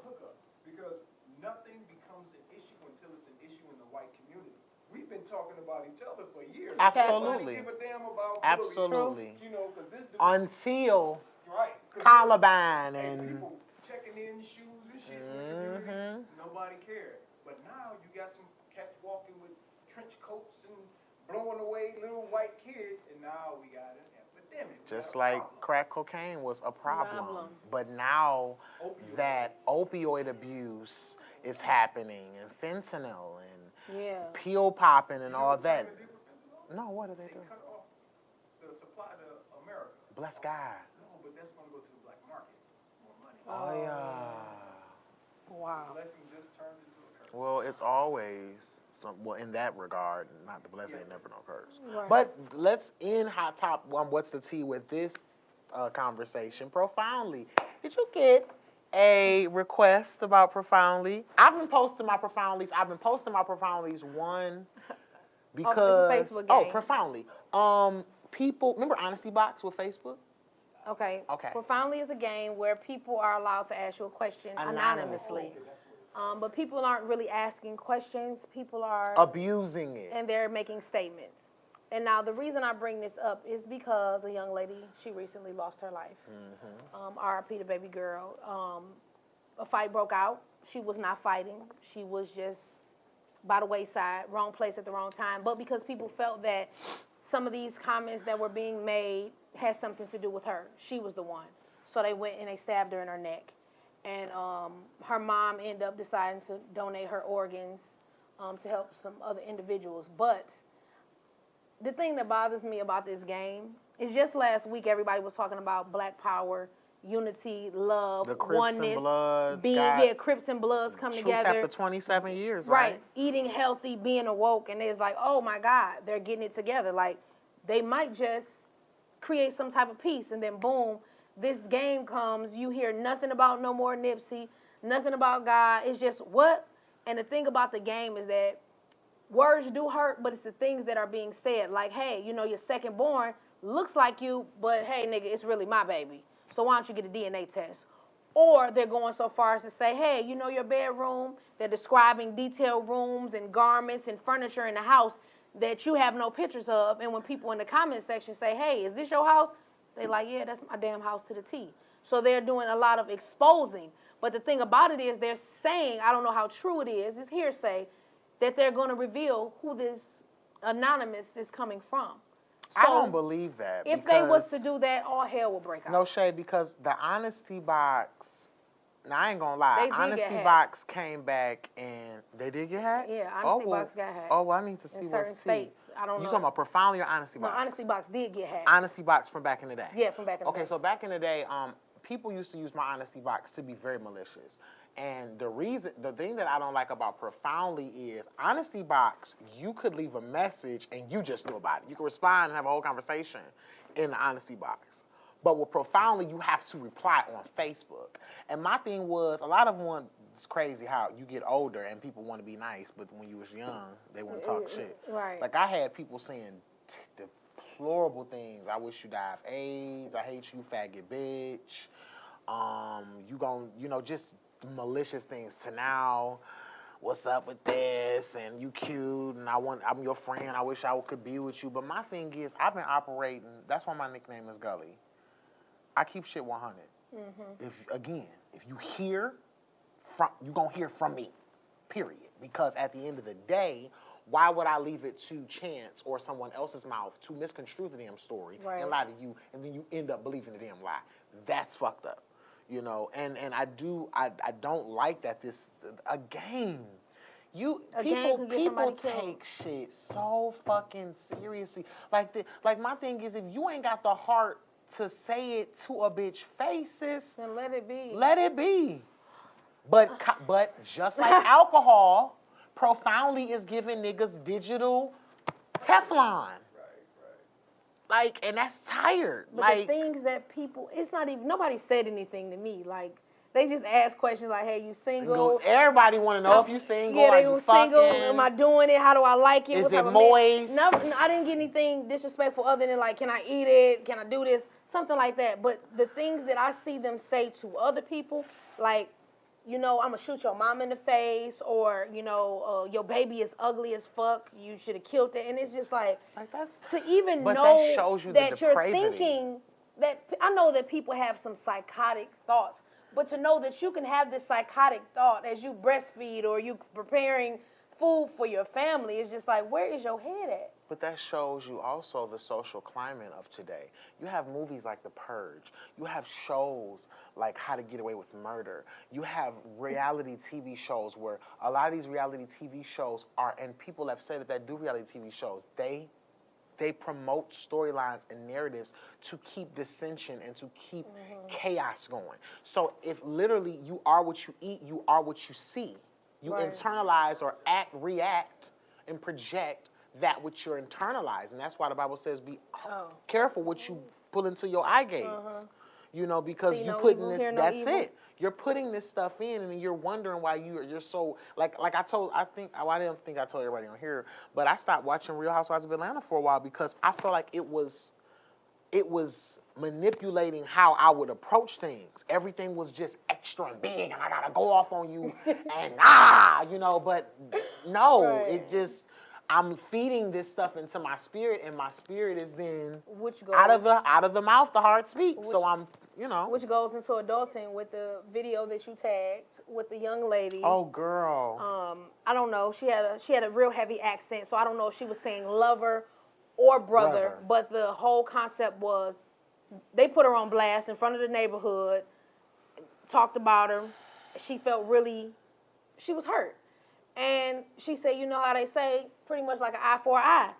Speaker 4: hookup, because nothing becomes an issue until it's an issue in the white community. We've been talking about each other for years.
Speaker 1: Absolutely.
Speaker 4: Give a damn about
Speaker 1: absolutely.
Speaker 4: you know, because this
Speaker 1: until
Speaker 4: right.
Speaker 1: Columbine and
Speaker 4: people checking in shoes and shit. Nobody cared. But now you got some cats walking with trench coats and blowing away little white kids, and now we got an epidemic.
Speaker 1: Just like crack cocaine was a problem. But now that opioid abuse is happening, and fentanyl and pill popping and all that. No, what are they doing?
Speaker 4: Cut off the supply to America.
Speaker 1: Bless God.
Speaker 4: No, but that's going to go to the black market. More money.
Speaker 1: Oh, yeah.
Speaker 2: Wow.
Speaker 4: The blessing just turned into a curse.
Speaker 1: Well, it's always well, in that regard, not the blessing, never no curse.
Speaker 2: Right.
Speaker 1: But let's end hot top one. What's the tea with this conversation? Profoundly. Did you get a request about Profoundly? I've been posting my Profoundlies. One because
Speaker 2: it's a Facebook game.
Speaker 1: Profoundly. People remember Honesty Box with Facebook?
Speaker 2: Okay.
Speaker 1: Okay.
Speaker 2: Profoundly is a game where people are allowed to ask you a question anonymously. But people aren't really asking questions. People are
Speaker 1: abusing it.
Speaker 2: And they're making statements. And now the reason I bring this up is because a young lady, she recently lost her life. RIP to baby girl. A fight broke out. She was not fighting. She was just by the wayside, wrong place at the wrong time. But because people felt that some of these comments that were being made had something to do with her. She was the one. So they went and they stabbed her in her neck. And her mom ended up deciding to donate her organs to help some other individuals. But the thing that bothers me about this game is just last week everybody was talking about Black Power, unity, love,
Speaker 1: the Crips
Speaker 2: oneness,
Speaker 1: and Bloods,
Speaker 2: Crips and Bloods come together.
Speaker 1: After 27 years, right?
Speaker 2: Eating healthy, being awoke, and it's like, oh my God, they're getting it together. Like they might just create some type of peace, and then boom, this game comes. You hear nothing about no more Nipsey, nothing about God. It's just what? And the thing about the game is that words do hurt, but it's the things that are being said. Like, hey, you know, your second born looks like you, but hey, nigga, it's really my baby. So why don't you get a DNA test? Or they're going so far as to say, hey, you know your bedroom? They're describing detailed rooms and garments and furniture in the house that you have no pictures of. And when people in the comment section say, hey, is this your house? They like, yeah, that's my damn house to the T. So they're doing a lot of exposing. But the thing about it is they're saying, I don't know how true it is, it's hearsay, that they're going to reveal who this anonymous is coming from. So
Speaker 1: I don't believe that.
Speaker 2: If they was to do that, all hell will break out.
Speaker 1: No shade, because the honesty box, now I ain't gonna lie,
Speaker 2: They did
Speaker 1: honesty
Speaker 2: get
Speaker 1: box came back and they did get hacked?
Speaker 2: Yeah, honesty box got hacked.
Speaker 1: Oh, well, I need to see
Speaker 2: in
Speaker 1: what's
Speaker 2: certain states. I don't know.
Speaker 1: You talking about profoundly or honesty
Speaker 2: No,
Speaker 1: box?
Speaker 2: honesty box did get hacked.
Speaker 1: Honesty box from back in the day.
Speaker 2: Yeah, from back in the day.
Speaker 1: Okay, so back in the day, people used to use my honesty box to be very malicious. And the thing that I don't like about profoundly is honesty box, you could leave a message and you just knew about it. You could respond and have a whole conversation in the honesty box. But with profoundly, you have to reply on Facebook. And my thing was, a lot of one, it's crazy how you get older and people want to be nice, but when you was young, they want to talk shit.
Speaker 2: Right.
Speaker 1: Like I had people saying deplorable things. I wish you died of AIDS. I hate you, faggot bitch. You gon', just malicious things to now. What's up with this? And you cute, and I'm your friend. I wish I could be with you. But my thing is, I've been operating. That's why my nickname is Gully. I keep shit 100. Mm-hmm. If you hear you're gonna hear from me. Period. Because at the end of the day, why would I leave it to chance or someone else's mouth to misconstrue the damn story and lie to you, and then you end up believing the damn lie? That's fucked up. And I don't like that this a game. People take shit so fucking seriously. Like my thing is, if you ain't got the heart to say it to a bitch faces,
Speaker 2: then let it be.
Speaker 1: Let it be. But just like alcohol, profoundly is giving niggas digital Teflon. Like, and that's tired.
Speaker 2: But the things that people, it's not even, nobody said anything to me. Like, they just ask questions like, hey, you single?
Speaker 1: Everybody want to know if you single.
Speaker 2: Yeah,
Speaker 1: are
Speaker 2: they
Speaker 1: you
Speaker 2: were
Speaker 1: fucking?
Speaker 2: single. Am I doing it? How do I like it?
Speaker 1: Is
Speaker 2: what
Speaker 1: it
Speaker 2: type of
Speaker 1: moist?
Speaker 2: No, I didn't get anything disrespectful other than like, can I eat it? Can I do this? Something like that. But the things that I see them say to other people, like, I'm going to shoot your mom in the face, or, your baby is ugly as fuck, you should have killed it. And it's just like that's, to even know
Speaker 1: that shows you
Speaker 2: that you're
Speaker 1: depravity.
Speaker 2: thinking, that I know that people have some psychotic thoughts, but to know that you can have this psychotic thought as you breastfeed or you preparing food for your family, is just like, where is your head at?
Speaker 1: But that shows you also the social climate of today. You have movies like The Purge. You have shows like How to Get Away with Murder. You have reality TV shows where a lot of these reality TV shows are, and people have said that do reality TV shows, they promote storylines and narratives to keep dissension and to keep chaos going. So if literally you are what you eat, you are what you see. You internalize or react, and project that which you're internalizing. And that's why the Bible says be careful what you pull into your eye gates. Because you putting this, that's it. You're putting this stuff in, and you're wondering why you're so, like I didn't think I told everybody on here, but I stopped watching Real Housewives of Atlanta for a while because I felt like it was manipulating how I would approach things. Everything was just extra and big, and I gotta go off on you, and but no, it just, I'm feeding this stuff into my spirit, and my spirit is then out of the mouth the heart speaks. So I'm,
Speaker 2: which goes into adulting with the video that you tagged with the young lady.
Speaker 1: Oh, girl.
Speaker 2: I don't know. She had a real heavy accent, so I don't know if she was saying lover or brother. But the whole concept was they put her on blast in front of the neighborhood, talked about her. She was hurt. And she said, you know how they say, pretty much like an eye for an eye.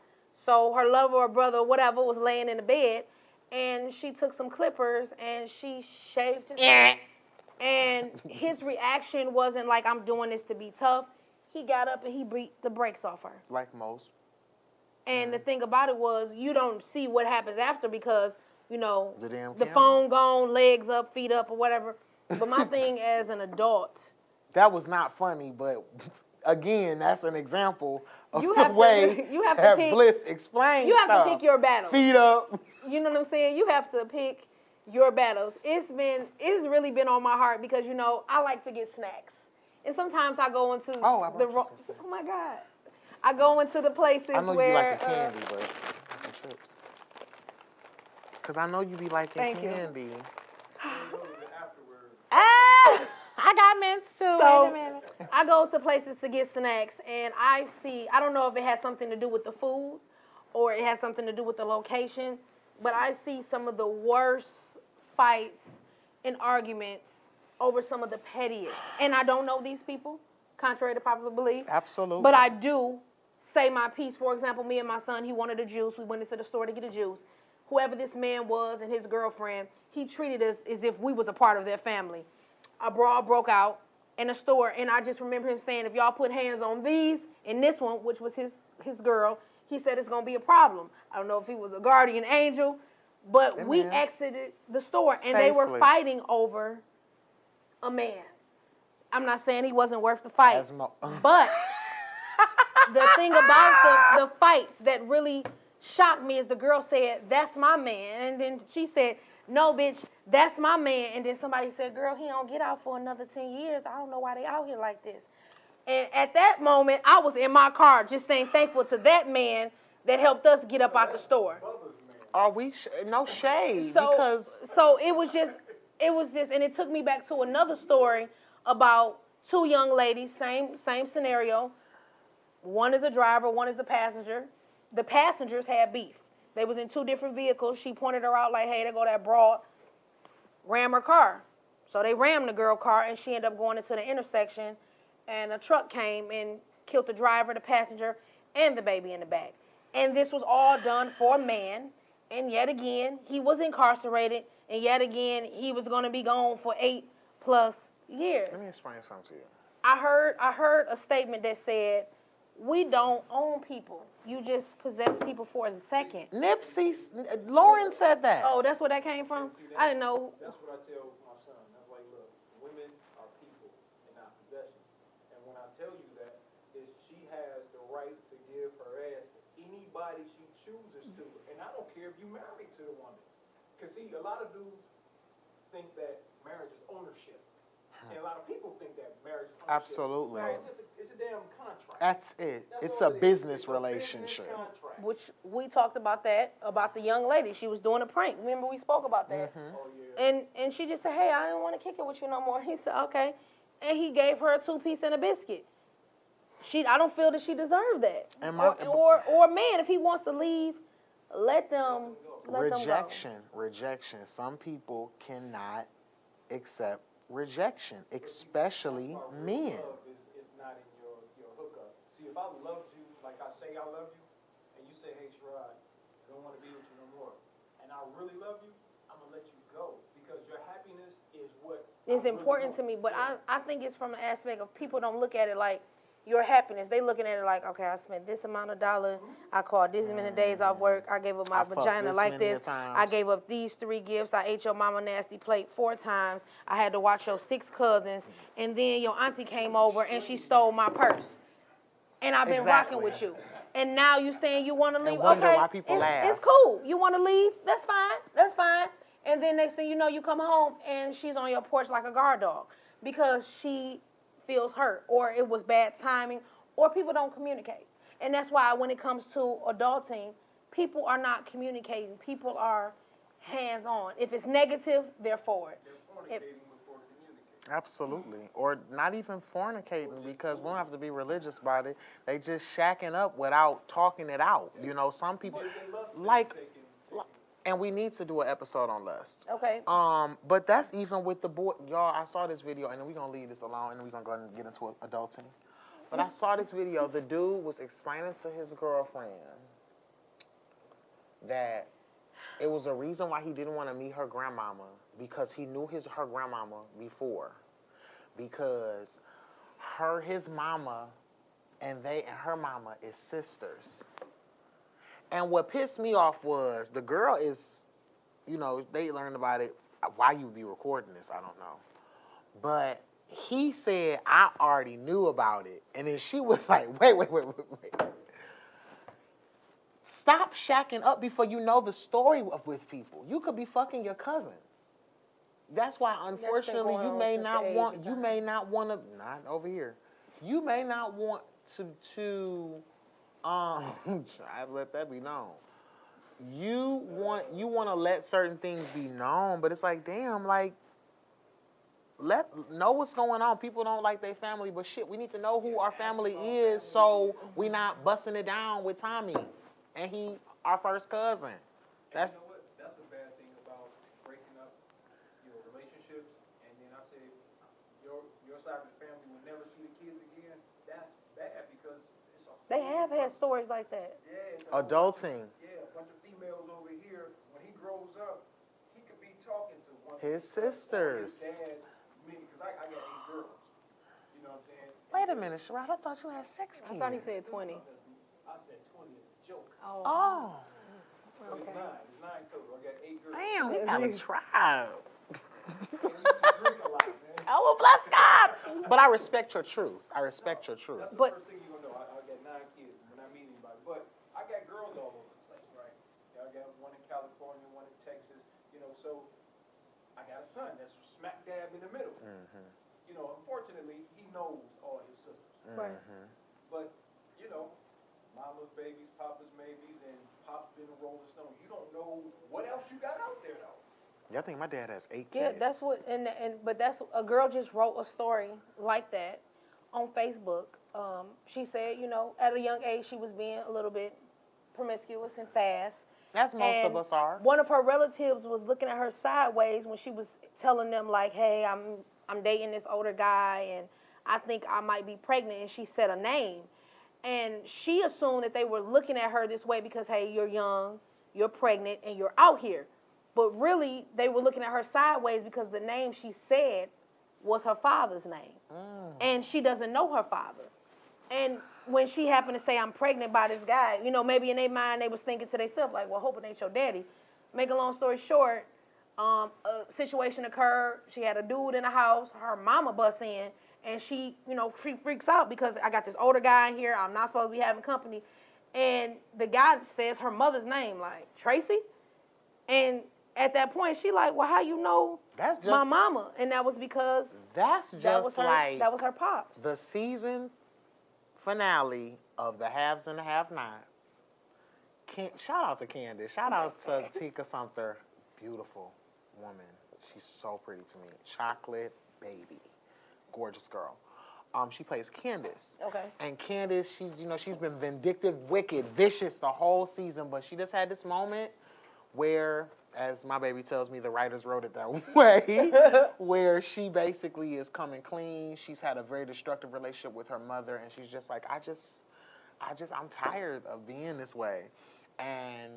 Speaker 2: So her lover or brother or whatever was laying in the bed, and she took some clippers and she shaved his head. And his reaction wasn't like, I'm doing this to be tough. He got up and he beat the brakes off her.
Speaker 1: Like most.
Speaker 2: And the thing about it was, you don't see what happens after because, the
Speaker 1: phone
Speaker 2: gone, legs up, feet up, or whatever. But my thing as an adult.
Speaker 1: That was not funny, but again, that's an example of
Speaker 2: you
Speaker 1: the
Speaker 2: have
Speaker 1: way
Speaker 2: to
Speaker 1: Bliss explains
Speaker 2: You have to pick your battles.
Speaker 1: Feet up.
Speaker 2: You know what I'm saying? You have to pick your battles. It's really been on my heart because, I like to get snacks. And sometimes I go into
Speaker 1: oh
Speaker 2: my God. I go into the places where...
Speaker 1: I know you like the candy, but some chips. Because I know you be liking candy. I got mints too.
Speaker 2: So
Speaker 1: Wait a minute.
Speaker 2: I go to places to get snacks, and I don't know if it has something to do with the food or it has something to do with the location, but I see some of the worst fights and arguments over some of the pettiest. And I don't know these people, contrary to popular belief.
Speaker 1: Absolutely.
Speaker 2: But I do say my piece. For example, me and my son, he wanted a juice. We went into the store to get a juice. Whoever this man was and his girlfriend, he treated us as if we was a part of their family. A brawl broke out in a store, and I just remember him saying, if y'all put hands on these and this one, which was his girl, he said it's going to be a problem. I don't know if he was a guardian angel, but we exited the store, and they were fighting over a man. I'm not saying he wasn't worth the fight, but the thing about the fights that really shocked me is the girl said, that's my man, and then she said, no, bitch, that's my man. And then somebody said, girl, he don't get out for another 10 years. I don't know why they out here like this. And at that moment, I was in my car just saying thankful to that man that helped us get up out the store.
Speaker 1: Are we, no shade,
Speaker 2: So
Speaker 1: because.
Speaker 2: it was just, and it took me back to another story about two young ladies, same scenario. One is a driver, one is a passenger. The passengers had beef. They was in two different vehicles. She pointed her out like, hey, there go that broad. Ram her car. So they rammed the girl car, and she ended up going into the intersection, and a truck came and killed the driver, the passenger, and the baby in the back. And this was all done for a man, and yet again, he was incarcerated, and yet again, he was going to be gone for 8+ years.
Speaker 1: Let me explain something to you.
Speaker 2: I heard a statement that said, we don't own people. You just possess people for a second.
Speaker 1: Lauren said that.
Speaker 2: Oh, that's where that came from? I didn't know.
Speaker 4: That's what I tell my son. I'm like, look, women are people and not possessions. And when I tell you that, is she has the right to give her ass to anybody she chooses to. And I don't care if you're married to the woman. Because, see, a lot of dudes think that marriage is ownership. And a lot of people think that marriage is ownership.
Speaker 1: Absolutely.
Speaker 4: It's a damn contract.
Speaker 1: That's it.
Speaker 4: That's
Speaker 1: it's
Speaker 4: all
Speaker 1: a
Speaker 4: it is.
Speaker 1: business
Speaker 4: It's a
Speaker 1: relationship.
Speaker 4: business contract.
Speaker 2: Which we talked about that, about the young lady. She was doing a prank. Remember we spoke about that?
Speaker 4: Oh, yeah.
Speaker 2: And she just said, hey, I don't want to kick it with you no more. He said, okay. And he gave her a 2-piece and a biscuit. I don't feel that she deserved that. Or man, if he wants to leave, let them go.
Speaker 1: Rejection. Some people cannot accept rejection, especially men.
Speaker 4: Love is not in your hookup. See, if I loved you, like I say I love you, and you say, hey, Sherrod, I don't want to be with you no more, and I really love you, I'm going to let you go, because your happiness is what
Speaker 2: it's important to me, but I think it's from the aspect of people don't look at it like your happiness. They looking at it like, okay, I spent this amount of dollars. I called this many days off work. I gave up my vagina like this. I gave up these 3 gifts. I ate your mama nasty plate 4 times. I had to watch your 6 cousins. And then your auntie came over and she stole my purse. And I've been rocking with you. And now you saying you want to leave.
Speaker 1: And wonder
Speaker 2: okay,
Speaker 1: why people laugh.
Speaker 2: It's cool. You want to leave? That's fine. That's fine. And then next thing you know, you come home and she's on your porch like a guard dog because she feels hurt, or it was bad timing, or people don't communicate. And that's why when it comes to adulting, people are not communicating. People are hands-on. If it's negative, they're for it.
Speaker 4: They're fornicating before they communicate.
Speaker 1: Absolutely. Or not even fornicating, because we don't have to be religious about it. They just shacking up without talking it out. You know, some people, like, and we need to do an episode on lust.
Speaker 2: Okay.
Speaker 1: But that's even with the boy. Y'all, I saw this video, and we're going to leave this alone, and we're going to go ahead and get into adulting. But I saw this video. The dude was explaining to his girlfriend that it was a reason why he didn't want to meet her grandmama, because he knew her grandmama before. Because his mama and her mama is sisters. And what pissed me off was the girl is, you know, they learned about it. Why you be recording this, I don't know. But he said, I already knew about it. And then she was like, wait. Stop shacking up before you know the story with people. You could be fucking your cousins. That's why, unfortunately, you may not want to, not over here. You may not want to I let that be known. You want to let certain things be known, but it's like, damn, like, know what's going on. People don't like their family, but shit, we need to know who our family is so we not busting it down with Tommy. And he our first cousin. That's
Speaker 4: you know what? That's a bad thing about breaking up, relationships. And then I say your side of the family will never see the kids again. That's bad because it's a
Speaker 2: They have had stories like that.
Speaker 4: yeah, it's
Speaker 1: adulting.
Speaker 4: a bunch of females over here. When he grows up, he could be talking to one
Speaker 1: His
Speaker 4: of
Speaker 1: sisters.
Speaker 4: His dad's, because I got 8 girls. You know what I'm saying?
Speaker 1: Wait a minute, Sherrod, I thought you had 6 kids.
Speaker 2: I thought he said 20.
Speaker 4: I said 20 is a joke.
Speaker 1: Oh.
Speaker 4: So it's 9. It's 9 total. I got 8 girls.
Speaker 1: Damn, he got a tribe.
Speaker 4: And you drink a lot, man.
Speaker 1: Oh, well, bless God. But I respect your truth. I respect your truth.
Speaker 4: That's the
Speaker 2: But-
Speaker 4: first thing you're going to know. I got 9 kids when I meet anybody. But I got girls all over the place, right? I got one in California, one in Texas. So I got a son that's smack dab in the middle. Unfortunately, he knows all his sisters.
Speaker 2: Right.
Speaker 4: But, mama's babies, papa's babies, and pop's been a Rolling Stone. You don't know what else you got out there, though.
Speaker 1: Yeah, I think my dad has 8 kids.
Speaker 2: Yeah, that's what, but that's a girl just wrote a story like that on Facebook. She said, at a young age she was being a little bit promiscuous and fast.
Speaker 1: That's most
Speaker 2: And
Speaker 1: of us are.
Speaker 2: One of her relatives was looking at her sideways when she was telling them like, "Hey, I'm dating this older guy, and I think I might be pregnant." And she said a name, and she assumed that they were looking at her this way because, hey, you're young, you're pregnant, and you're out here. But really, they were looking at her sideways because the name she said was her father's name, and she doesn't know her father. And when she happened to say, "I'm pregnant by this guy," maybe in their mind they was thinking to themselves like, "Well, hope it ain't your daddy." Make a long story short, a situation occurred. She had a dude in the house. Her mama busts in, and she freaks out because I got this older guy in here. I'm not supposed to be having company. And the guy says her mother's name, like, "Tracy?" And at that point, she like, "Well, how you know
Speaker 1: That's just
Speaker 2: my mama?" And that was because
Speaker 1: That's
Speaker 2: that was
Speaker 1: just
Speaker 2: her,
Speaker 1: like
Speaker 2: that was her pops.
Speaker 1: the season finale of the Haves and the Have-Nots. Shout out to Candace. Shout out to Tika Sumter. Beautiful woman. She's so pretty to me. Chocolate baby. Gorgeous girl. She plays Candace.
Speaker 2: Okay.
Speaker 1: And Candace, she's been vindictive, wicked, vicious the whole season, but she just had this moment where, as my baby tells me, the writers wrote it that way, where she basically is coming clean. She's had a very destructive relationship with her mother, and she's just like, I'm tired of being this way. And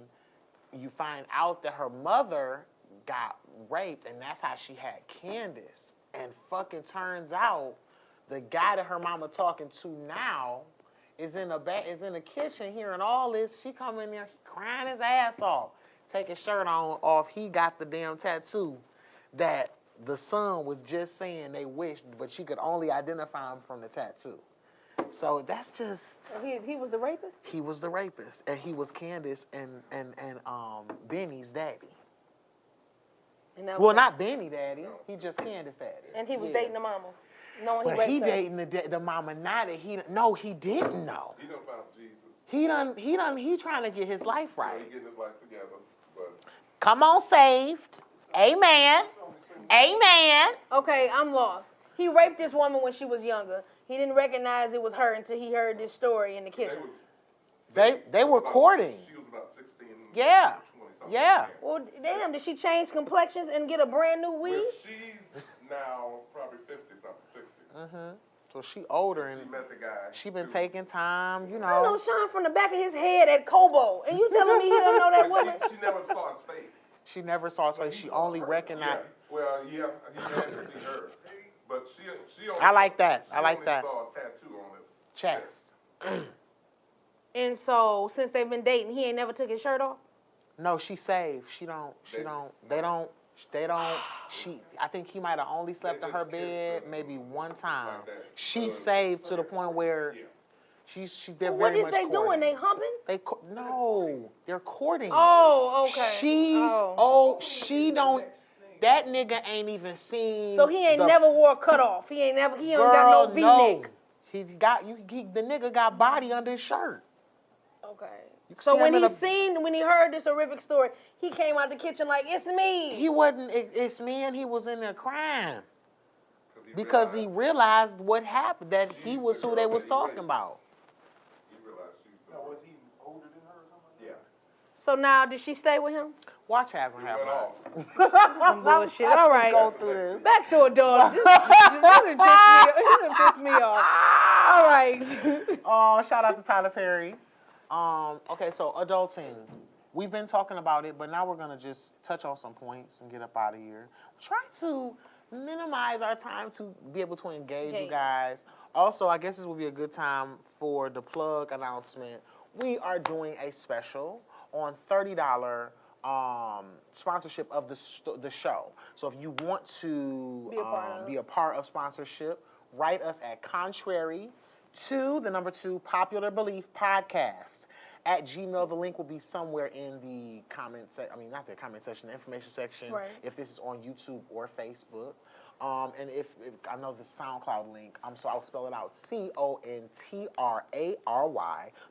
Speaker 1: you find out that her mother got raped, and that's how she had Candace. And fucking turns out the guy that her mama talking to now is in the kitchen hearing all this. She come in there, he crying his ass off. Take his shirt off. He got the damn tattoo that the son was just saying they wished, but she could only identify him from the tattoo. So that's just.
Speaker 2: So he was the rapist?
Speaker 1: He was the rapist, and he was Candace and Benny's daddy.
Speaker 2: And that
Speaker 1: Well,
Speaker 2: was-
Speaker 1: not Benny daddy. He just Candace daddy.
Speaker 2: And he was
Speaker 1: Yeah.
Speaker 2: dating the mama, knowing
Speaker 1: But
Speaker 2: he raped
Speaker 1: he
Speaker 2: her.
Speaker 1: dating the mama now that he didn't know. He
Speaker 3: He done found Jesus.
Speaker 1: He trying to get his life
Speaker 3: He
Speaker 1: right.
Speaker 3: getting his life together, but
Speaker 1: Come on, saved. Amen. Amen.
Speaker 2: Okay, I'm lost. He raped this woman when she was younger. He didn't recognize it was her until he heard this story in the
Speaker 3: they
Speaker 2: kitchen.
Speaker 3: was.
Speaker 1: They were courting.
Speaker 3: She was about 16.
Speaker 1: Yeah.
Speaker 3: 20-something.
Speaker 1: Yeah.
Speaker 2: Well, damn, did she change complexions and get a brand new weave?
Speaker 3: Well, she's now probably 50-something, 60.
Speaker 1: So she older and
Speaker 3: She met the guy.
Speaker 1: she been taking time,
Speaker 2: I know
Speaker 1: know.
Speaker 2: Sean from the back of his head at Kobo, and you telling me he don't know that woman?
Speaker 3: She never saw his face.
Speaker 1: She never saw his face.
Speaker 3: He
Speaker 1: She
Speaker 3: saw
Speaker 1: only
Speaker 3: her.
Speaker 1: recognized.
Speaker 3: Yeah. Well, yeah, he had to see hers. But she only
Speaker 1: I like that.
Speaker 3: She
Speaker 1: I like
Speaker 3: only
Speaker 1: that.
Speaker 3: saw a tattoo on his
Speaker 1: Chest.
Speaker 2: And so, since they've been dating, he ain't never took his shirt off?
Speaker 1: No, she saved. I think he might have only slept in her bed maybe one time.
Speaker 3: Like that.
Speaker 1: She saved to the point where
Speaker 3: Yeah.
Speaker 1: they're
Speaker 2: What
Speaker 1: very
Speaker 2: is
Speaker 1: much
Speaker 2: they doing?
Speaker 1: courting.
Speaker 2: They humping?
Speaker 1: No, they're courting.
Speaker 2: Oh, okay.
Speaker 1: She don't. That nigga ain't even seen.
Speaker 2: So he ain't
Speaker 1: the-
Speaker 2: never wore a cutoff. He ain't got
Speaker 1: Girl,
Speaker 2: no V-neck.
Speaker 1: The nigga got body under his shirt.
Speaker 2: Okay.
Speaker 1: You can
Speaker 2: So
Speaker 1: see
Speaker 2: when
Speaker 1: him
Speaker 2: when he heard this horrific story, he came out the kitchen like, "It's me."
Speaker 1: he wasn't. It's me, and he was in there crying. Because he realized what happened, that he was who they was talking about.
Speaker 3: He realized she was.
Speaker 4: Now, was he older than her or something?
Speaker 3: Yeah.
Speaker 2: So now, did she stay with him?
Speaker 1: Watch Halves and
Speaker 3: He went
Speaker 1: Half-Nots.
Speaker 3: off.
Speaker 2: Some bullshit. All right.
Speaker 1: Go through this.
Speaker 2: Back to adults. This done pissed me off. All right.
Speaker 1: Oh, shout out to Tyler Perry. Okay, so adulting. We've been talking about it, but now we're gonna just touch on some points and get up out of here. Try to minimize our time to be able to engage you guys. Also, I guess this will be a good time for the plug announcement. We are doing a special on $30 sponsorship of the show. So if you want to be a part of sponsorship, write us at Contrary2PopularBeliefPodcast at Gmail. The link will be somewhere in the comment section. I mean, not the comment section, the information section.
Speaker 2: Right.
Speaker 1: If this is on YouTube or Facebook. And if I know the SoundCloud link, so I'll spell it out: CONTRARY,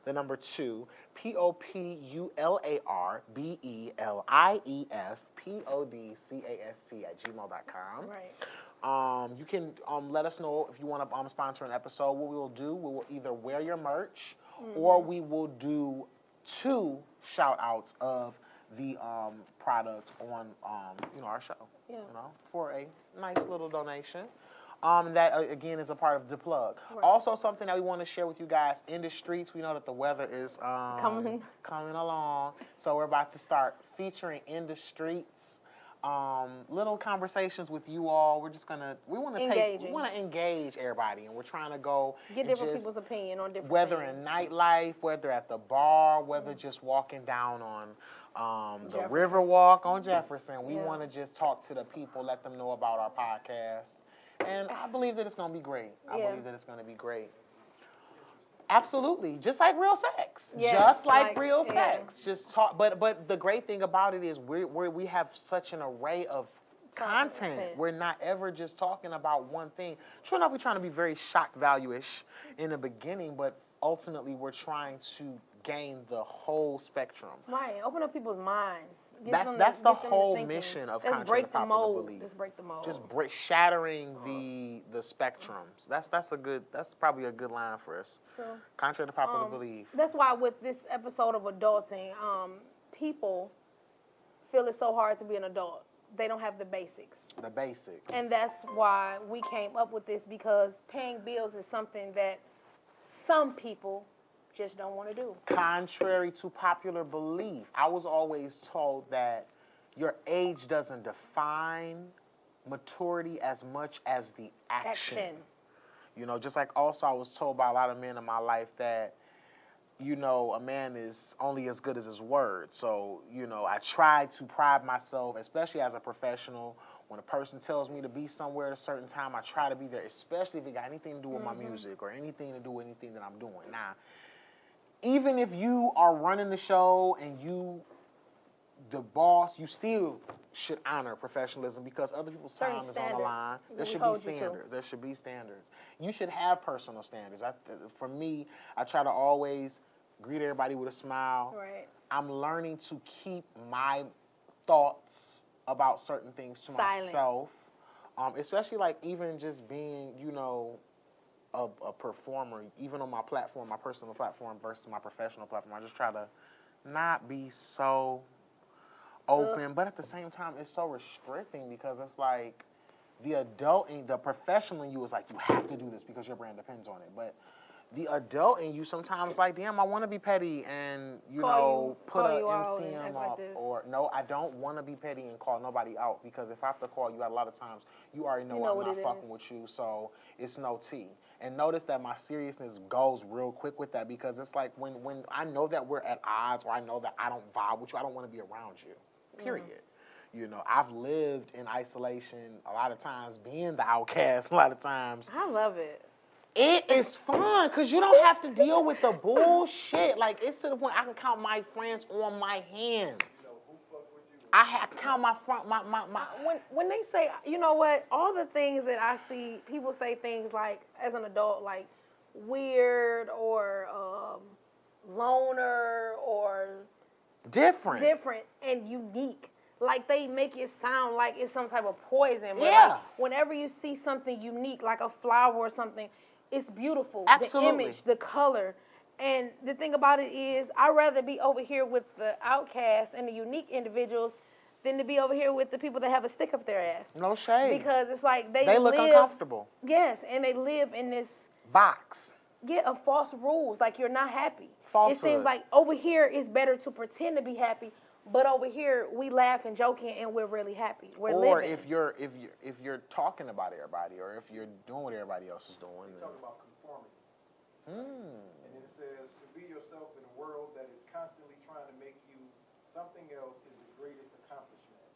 Speaker 1: the number 2, POPULARBELIEFPODCAST at gmail.com.
Speaker 2: Right.
Speaker 1: You can let us know if you want to sponsor an episode. What we will do, we will either wear your merch or we will do 2 shout-outs of the product on our show.
Speaker 2: Yeah.
Speaker 1: For a nice little donation. That again is a part of the plug.
Speaker 2: Right.
Speaker 1: Also, something that we want to share with you guys in the streets. We know that the weather is coming along, so we're about to start featuring in the streets. Little conversations with you all. We want to engage everybody, and we're trying to go
Speaker 2: get different people's opinion on different
Speaker 1: whether
Speaker 2: things.
Speaker 1: in nightlife, whether at the bar, whether just walking down on the Riverwalk on Jefferson. We want to just talk to the people, let them know about our podcast, and I believe that it's going to be great. Absolutely, just like real sex.
Speaker 2: Yeah,
Speaker 1: just like real sex. Just talk. But the great thing about it is we have such an array of content. We're not ever just talking about one thing. Sure enough, we're trying to be very shock value-ish in the beginning, but ultimately we're trying to gain the whole spectrum.
Speaker 2: Right. Open up people's minds.
Speaker 1: That's the whole mission of Contrary to Popular Belief.
Speaker 2: Let's break the mold.
Speaker 1: Just shattering the spectrums. That's probably a good line for us.
Speaker 2: True.
Speaker 1: Contrary to Popular Belief.
Speaker 2: That's why with this episode of adulting, people feel it's so hard to be an adult. They don't have the basics.
Speaker 1: The basics.
Speaker 2: And that's why we came up with this, because paying bills is something that some people just don't want to do.
Speaker 1: Contrary to popular belief, I was always told that your age doesn't define maturity as much as the action. Just like also I was told by a lot of men in my life that, a man is only as good as his word. So, I try to pride myself, especially as a professional. When a person tells me to be somewhere at a certain time, I try to be there, especially if it got anything to do with my music or anything to do with anything that I'm doing. Now, even if you are running the show and you, the boss, you still should honor professionalism, because other people's time is on the line. There should be standards. There should be standards. You should have personal standards. For me, I try to always greet everybody with a smile.
Speaker 2: Right.
Speaker 1: I'm learning to keep my thoughts about certain things to myself, especially like even just being, a performer, even on my platform, my personal platform versus my professional platform. I just try to not be so open, but at the same time, it's so restricting, because it's like the adult and the professional in you is like, you have to do this because your brand depends on it. But the adult in you sometimes like, damn, I want to be petty and, put an MCM up. Or, no, I don't want to be petty and call nobody out, because if I have to call you out a lot of times, you already know I'm not fucking with you, so it's no tea. And notice that my seriousness goes real quick with that, because it's like when I know that we're at odds, or I know that I don't vibe with you, I don't want to be around you, period. I've lived in isolation a lot of times, being the outcast a lot of times.
Speaker 2: I love it.
Speaker 1: It is fun, because you don't have to deal with the bullshit. Like, it's to the point I can count my friends on my hands. I have to count my front, my.
Speaker 2: When they say, all the things that I see, people say things like, as an adult, like weird or loner or
Speaker 1: different
Speaker 2: and unique. like they make it sound like it's some type of poison. But
Speaker 1: Yeah.
Speaker 2: like, whenever you see something unique, like a flower or something, it's beautiful.
Speaker 1: Absolutely.
Speaker 2: The image, the color. And the thing about it is, I'd rather be over here with the outcasts and the unique individuals than to be over here with the people that have a stick up their ass.
Speaker 1: No shade.
Speaker 2: Because it's like they
Speaker 1: look
Speaker 2: live,
Speaker 1: uncomfortable.
Speaker 2: Yes, and they live in this
Speaker 1: Box.
Speaker 2: of false rules. Like you're not happy.
Speaker 1: Falsehood.
Speaker 2: It seems like over here it's better to pretend to be happy, but over here we laugh and joking and we're really happy. We're
Speaker 1: Or
Speaker 2: living.
Speaker 1: if you're talking about everybody, or if you're doing what everybody else is doing.
Speaker 4: We talk about conformity. And it says to be yourself in a world that is constantly trying to make you something else is the greatest accomplishment.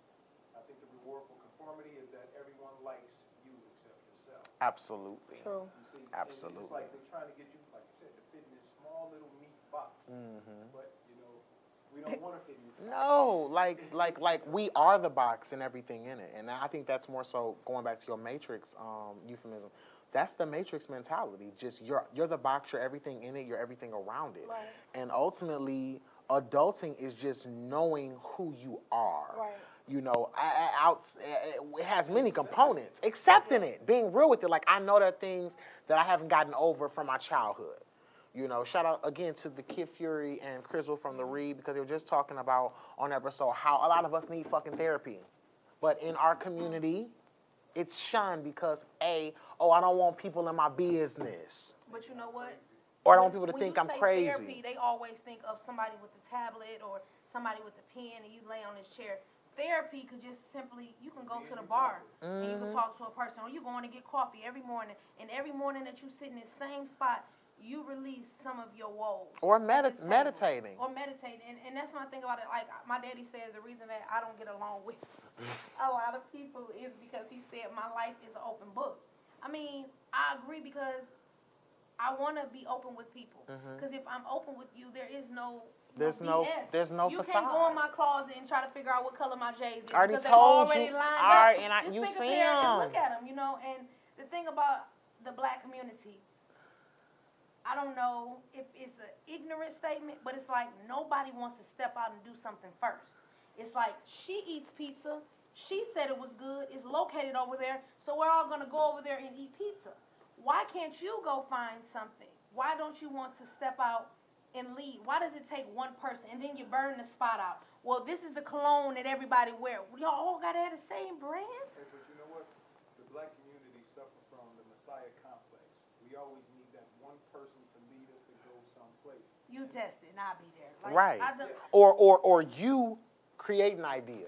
Speaker 4: I think the reward for conformity is that everyone likes you except yourself.
Speaker 1: Absolutely.
Speaker 2: True.
Speaker 4: You see,
Speaker 1: Absolutely.
Speaker 4: It's like they're trying to get you, like you said, to fit in this small little neat box. But you know, we don't want to fit in this box.
Speaker 1: No, like we are the box and everything in it. And I think that's more so going back to your Matrix euphemism. That's the Matrix mentality. Just you're the box, you're everything in it, you're everything around it.
Speaker 2: Right.
Speaker 1: And ultimately, adulting is just knowing who you are.
Speaker 2: Right.
Speaker 1: You know, it has many components. Accepting it, being real with it. Like, I know there are things that I haven't gotten over from my childhood. You know, shout out again to the Kid Fury and Crystal from The Read, because they were just talking about on the episode how a lot of us need fucking therapy. But in our community, it's shunned because, I don't want people in my business.
Speaker 2: But you know what?
Speaker 1: Or I don't want people to
Speaker 2: When
Speaker 1: think
Speaker 2: you
Speaker 1: I'm
Speaker 2: say
Speaker 1: crazy.
Speaker 2: Therapy, they always think of somebody with a tablet or somebody with a pen and you lay on this chair. Therapy could just simply, you can go to the bar and you can talk to a person, or you going to get coffee every morning, and every morning that you sit in this same spot, you release some of your woes.
Speaker 1: Or
Speaker 2: at this table.
Speaker 1: meditating.
Speaker 2: Or meditating. And that's my thing about it. Like, my daddy said the reason that I don't get along with a lot of people is because he said my life is an open book. I mean, I agree because I want to be open with people. Because if I'm open with you, there is no
Speaker 1: There's
Speaker 2: BS.
Speaker 1: no
Speaker 2: You
Speaker 1: facade.
Speaker 2: can't go in my closet and try to figure out what color my J's is.
Speaker 1: I already
Speaker 2: because
Speaker 1: told
Speaker 2: they're already
Speaker 1: you.
Speaker 2: lined
Speaker 1: All
Speaker 2: up.
Speaker 1: right, and
Speaker 2: Just
Speaker 1: you
Speaker 2: pick a
Speaker 1: see
Speaker 2: pair and
Speaker 1: them.
Speaker 2: look at them, you know. And the thing about the black community, I don't know if it's an ignorant statement, but it's like nobody wants to step out and do something first. It's like she eats pizza. She said it was good. It's located over there. So we're all going to go over there and eat pizza. Why can't you go find something? Why don't you want to step out and lead? Why does it take one person and then you burn the spot out? Well, this is the cologne that everybody wear. We all got to have the same brand?
Speaker 4: Hey, but you know what? The black community suffer from the Messiah complex. We always need that one person to lead us to go someplace.
Speaker 2: You test it and I'll be there. Like,
Speaker 1: Right.
Speaker 2: I
Speaker 1: Or you create an idea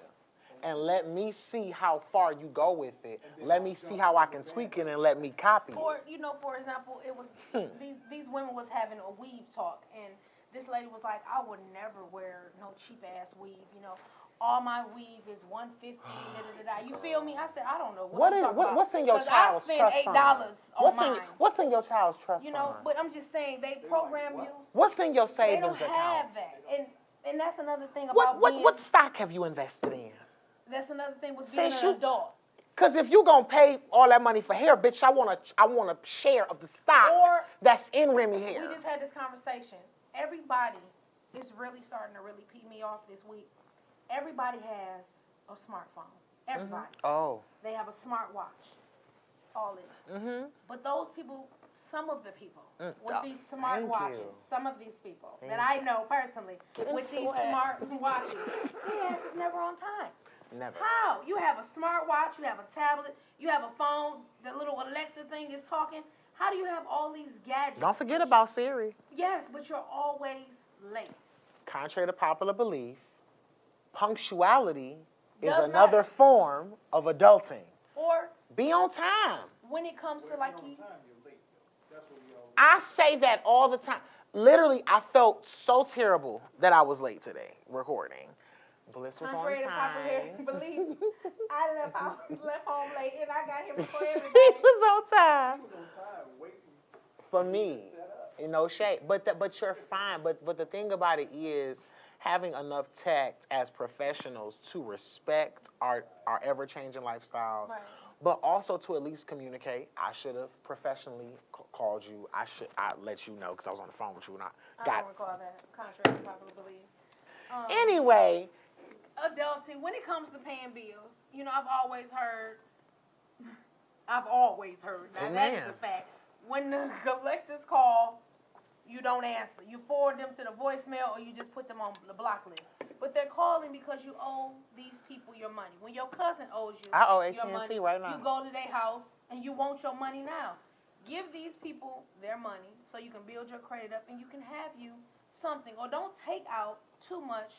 Speaker 1: and let me see how far you go with it. Let me see how I can tweak it and let me copy it.
Speaker 2: Or, you know, for example, it was these women was having a weave talk, and this lady was like, I would never wear no cheap ass weave, you know. All my weave is $150. You feel me? I said, I don't know what you're talking about.
Speaker 1: What's in your
Speaker 2: 'Cause
Speaker 1: child's
Speaker 2: I spent
Speaker 1: trust
Speaker 2: $8
Speaker 1: fund?
Speaker 2: on mine.
Speaker 1: What's in your child's trust
Speaker 2: You know,
Speaker 1: fund?
Speaker 2: but I'm just saying they program you.
Speaker 1: What's in your
Speaker 2: They
Speaker 1: savings
Speaker 2: don't
Speaker 1: account?
Speaker 2: have that, and that's another thing about
Speaker 1: What stock have you invested in?
Speaker 2: That's another thing with being
Speaker 1: Since
Speaker 2: an
Speaker 1: you-
Speaker 2: adult.
Speaker 1: Because if you gonna pay all that money for hair, bitch, I want a share of the stock
Speaker 2: Or-
Speaker 1: that's in Remy hair.
Speaker 2: We just had this conversation. Everybody is really starting to really pee me off this week. Everybody has a smartphone. Everybody.
Speaker 1: Oh.
Speaker 2: They have a smartwatch. All this. But those people, some of the people with these smartwatches,
Speaker 1: you.
Speaker 2: some of these people that I know personally with these smartwatches, their ass is never on time.
Speaker 1: Never.
Speaker 2: How? You have a smartwatch, you have a tablet, you have a phone, the little Alexa thing is talking. How do you have all these gadgets?
Speaker 1: Don't forget about Siri.
Speaker 2: Yes, but you're always late.
Speaker 1: Contrary to popular belief, punctuality is
Speaker 2: Does
Speaker 1: another
Speaker 2: not.
Speaker 1: form of adulting.
Speaker 2: Or
Speaker 1: Be on time.
Speaker 2: when it comes to like you,
Speaker 4: Time you're late, though. That's what we always.
Speaker 1: I say that all the time. Literally, I felt so terrible that I was late today recording. Bliss was
Speaker 2: contrary to
Speaker 1: on
Speaker 2: popular
Speaker 1: time.
Speaker 2: belief, I left home late and I got here before
Speaker 1: He
Speaker 2: everybody.
Speaker 1: was on time.
Speaker 4: He was on time waiting.
Speaker 1: For me, no shade, but you're fine. But the thing about it is having enough tact as professionals to respect our ever-changing lifestyles,
Speaker 2: Right.
Speaker 1: but also to at least communicate. I should have professionally called you. I let you know because I was on the phone with you and
Speaker 2: I don't recall that. Contrary to popular belief.
Speaker 1: Anyway,
Speaker 2: adulting, when it comes to paying bills, you know, I've always heard, now that is a fact, when the collectors call, you don't answer. You forward them to the voicemail or you just put them on the block list. But they're calling because you owe these people your money. When your cousin owes you
Speaker 1: I owe
Speaker 2: your money,
Speaker 1: AT&T right now.
Speaker 2: you go to their house and you want your money now. Give these people their money so you can build your credit up and you can have you something. Or don't take out too much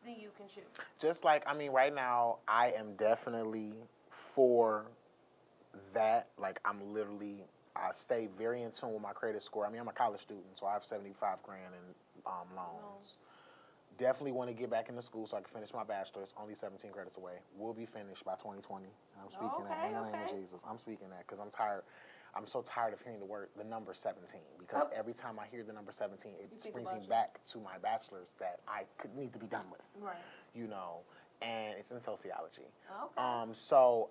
Speaker 2: than you can chew.
Speaker 1: Just like, I mean, right now, I am definitely for that. Like, I stay very in tune with my credit score. I mean, I'm a college student, so I have $75,000 in loans. Definitely want to get back into school so I can finish my bachelor's. Only 17 credits away. We'll be finished by 2020. I'm speaking that in the name of Jesus. I'm speaking that because I'm tired. I'm so tired of hearing the number 17 because every time I hear the number 17, it brings me back to my bachelor's that I could need to be done with.
Speaker 2: Right.
Speaker 1: You know, and it's in sociology.
Speaker 2: Okay.
Speaker 1: So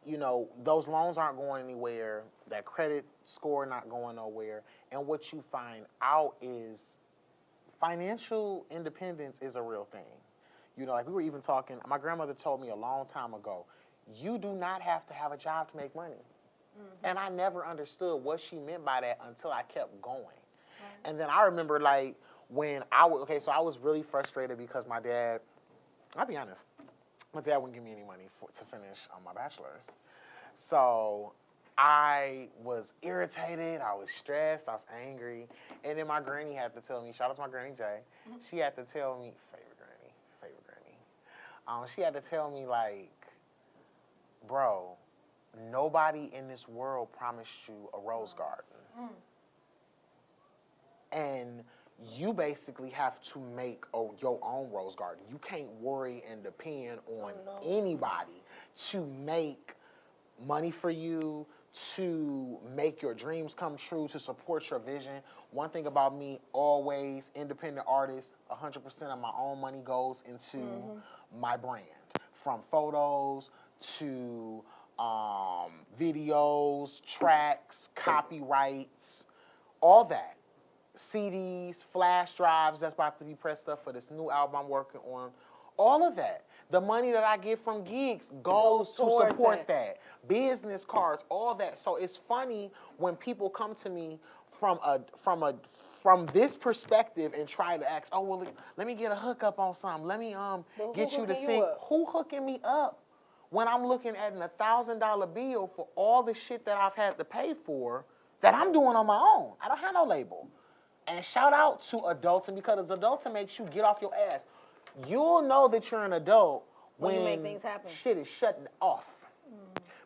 Speaker 1: you know, those loans aren't going anywhere. That credit score not going nowhere. And what you find out is financial independence is a real thing. You know, like we were even talking, my grandmother told me a long time ago, you do not have to have a job to make money. Mm-hmm. And I never understood what she meant by that until I kept going. Right. And then I remember like when I was really frustrated because my dad, I'll be honest, my dad wouldn't give me any money to finish my bachelor's. So I was irritated, I was stressed, I was angry. And then my granny had to tell me, shout out to my granny Jay, she had to tell me, favorite granny. She had to tell me like, bro, nobody in this world promised you a rose garden. And you basically have to make your own rose garden. You can't worry and depend on anybody to make money for you, to make your dreams come true, to support your vision. One thing about me, always independent artist, 100% of my own money goes into my brand. From photos to videos, tracks, copyrights, all that. CDs, flash drives that's about to be pressed up for this new album I'm working on. All of that. The money that I get from gigs goes to support that. Business cards, all that. So it's funny when people come to me from this perspective and try to ask, oh, well, let me get a hookup on something. Let me get you to sing. Who hooking me up when I'm looking at a $1,000 bill for all the shit that I've had to pay for that I'm doing on my own? I don't have no label. And shout out to adulting because adulting makes you get off your ass. You'll know that you're an adult when
Speaker 2: you make things happen.
Speaker 1: Shit is shutting off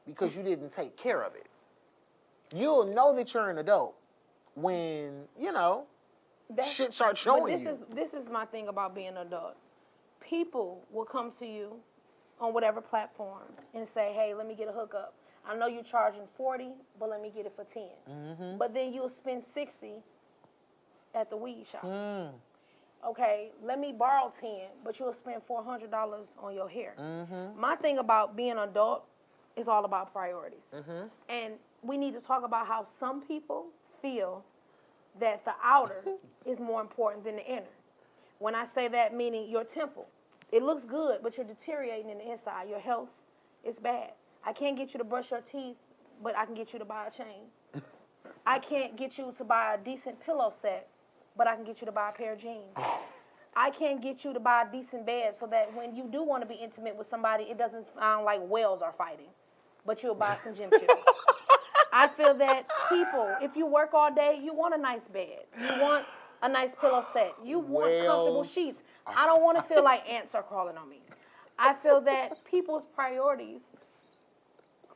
Speaker 1: because you didn't take care of it. You'll know that you're an adult when, you know, shit starts showing you.
Speaker 2: This is my thing about being an adult. People will come to you on whatever platform and say, hey, let me get a hookup. I know you're charging $40, but let me get it for $10. Mm-hmm. But then you'll spend $60 at the weed shop. Okay, let me borrow $10, but you'll spend $400 on your hair. Mm-hmm. My thing about being an adult is all about priorities. Mm-hmm. And we need to talk about how some people feel that the outer is more important than the inner. When I say that, meaning your temple. It looks good, but you're deteriorating in the inside. Your health is bad. I can't get you to brush your teeth, but I can get you to buy a chain. I can't get you to buy a decent pillow set, but I can get you to buy a pair of jeans. I can't get you to buy a decent bed so that when you do want to be intimate with somebody, it doesn't sound like whales are fighting, but you'll buy some gym shoes. I feel that people, if you work all day, you want a nice bed. You want a nice pillow set. You want comfortable sheets. I don't want to feel like ants are crawling on me. I feel that people's priorities,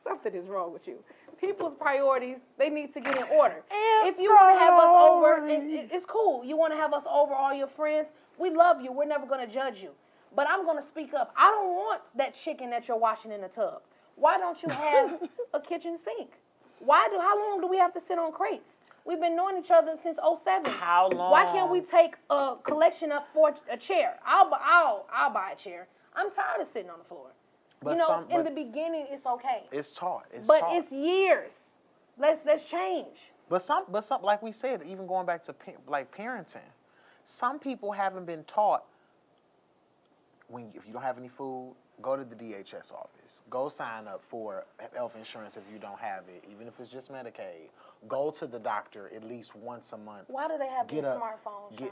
Speaker 2: something is wrong with you. People's priorities, they need to get in order. If you want to have us over, it's cool. You want to have us over, all your friends, we love you. We're never going to judge you. But I'm going to speak up. I don't want that chicken that you're washing in the tub. Why don't you have a kitchen sink? How long do we have to sit on crates? We've been knowing each other since 2007.
Speaker 1: How long?
Speaker 2: Why can't we take a collection up for a chair? I'll buy a chair. I'm tired of sitting on the floor. But in the beginning, it's okay.
Speaker 1: It's taught.
Speaker 2: It's years. Let's change.
Speaker 1: But some, like we said, even going back to like parenting, some people haven't been taught if you don't have any food, go to the DHS office. Go sign up for health insurance if you don't have it, even if it's just Medicaid. Go to the doctor at least once a month.
Speaker 2: Why do they have these smartphones, Sean?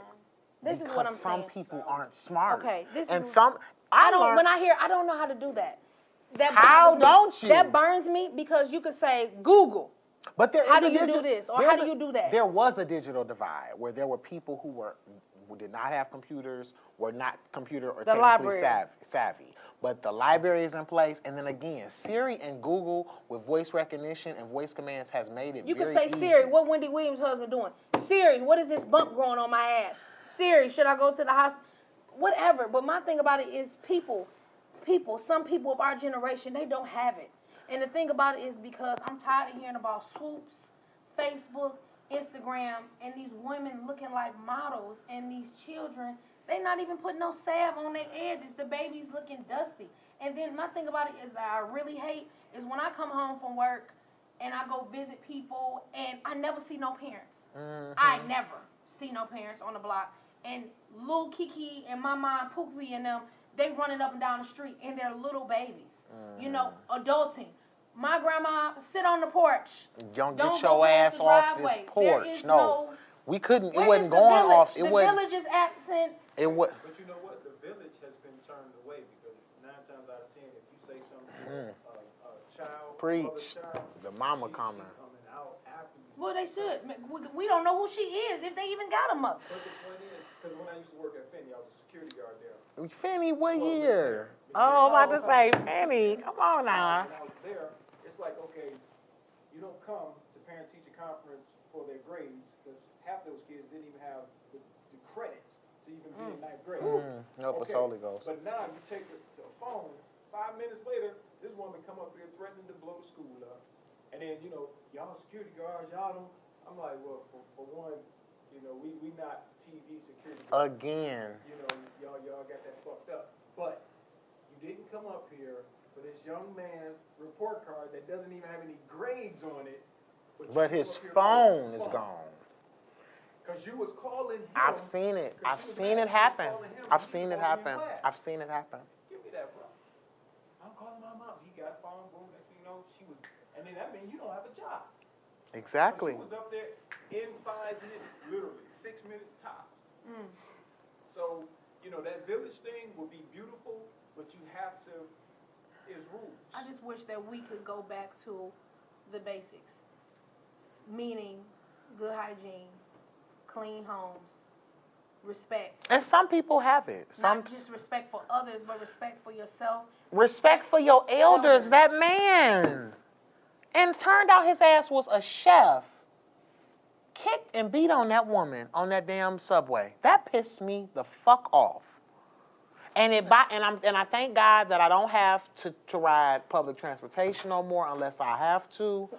Speaker 2: This is what I'm saying.
Speaker 1: Some people aren't smart.
Speaker 2: Okay,
Speaker 1: I
Speaker 2: don't know how to do that.
Speaker 1: How don't you?
Speaker 2: That burns me because you could say Google.
Speaker 1: But
Speaker 2: how do you do this or how do you do that?
Speaker 1: There was a digital divide where there were people who did not have computers, were not computer or technically savvy. But the library is in place, and then again, Siri and Google with voice recognition and voice commands has made it.
Speaker 2: You
Speaker 1: very
Speaker 2: can say,
Speaker 1: easy.
Speaker 2: Siri, what Wendy Williams' husband doing? Siri, what is this bump growing on my ass? Siri, should I go to the hospital? Whatever. But my thing about it is some people of our generation, they don't have it. And the thing about it is because I'm tired of hearing about swoops, Facebook, Instagram, and these women looking like models, and these children, they not even putting no salve on their edges. The baby's looking dusty. And then my thing about it is that I really hate is when I come home from work and I go visit people and I never see no parents. Mm-hmm. I never see no parents on the block. And little Kiki and Mama and Poopy and them, they running up and down the street and they're little babies. Mm-hmm. You know, adulting. My grandma sit on the porch.
Speaker 1: Don't get your ass off this porch. No. We couldn't. It wasn't going off.
Speaker 2: The village is absent.
Speaker 1: It was.
Speaker 4: But you know what? The village has been turned away because 9 times out of 10, if you say something to a child,
Speaker 1: preach, the mama coming
Speaker 4: out after you.
Speaker 2: Well, they should. We don't know who she is if they even got a mother.
Speaker 4: But the point is, because when I used to work at Finney, I was a security guard there.
Speaker 1: Finney, what year? Oh, I'm about to say Finney. Come on now.
Speaker 4: When I was there, it's like, okay, you don't come to parent-teacher conference for their grades because half those kids didn't even have the credits to even be in 9th grade.
Speaker 1: Nope, it's Holy Ghost.
Speaker 4: But now you take the phone, 5 minutes later, this woman come up here threatening to blow the school up. And then, you know, y'all security guards, y'all don't. I'm like, well, for one, you know, we not TV security guards.
Speaker 1: Again.
Speaker 4: You know, y'all got that fucked up. But you didn't come up here for this young man's report card that doesn't even have any grades on it.
Speaker 1: But his phone is gone.
Speaker 4: Because you was calling him.
Speaker 1: I've seen it. I've seen it happen. I've seen it happen. I've seen it happen.
Speaker 4: Give me that, bro. I'm calling my mom. He got a phone, boom, next thing you know, she was, and then that means you don't have a job.
Speaker 1: Exactly.
Speaker 4: She was up there in 5 minutes, literally 6 minutes tops. So, you know, that village thing would be beautiful, but you have to, is rules.
Speaker 2: I just wish that we could go back to the basics, meaning good hygiene, clean homes, respect.
Speaker 1: And some people have it.
Speaker 2: Not just respect for others, but respect for yourself.
Speaker 1: Respect for your elders. That man. And turned out his ass was a chef. Kicked and beat on that woman on that damn subway. That pissed me the fuck off. And I thank God that I don't have to ride public transportation no more unless I have to.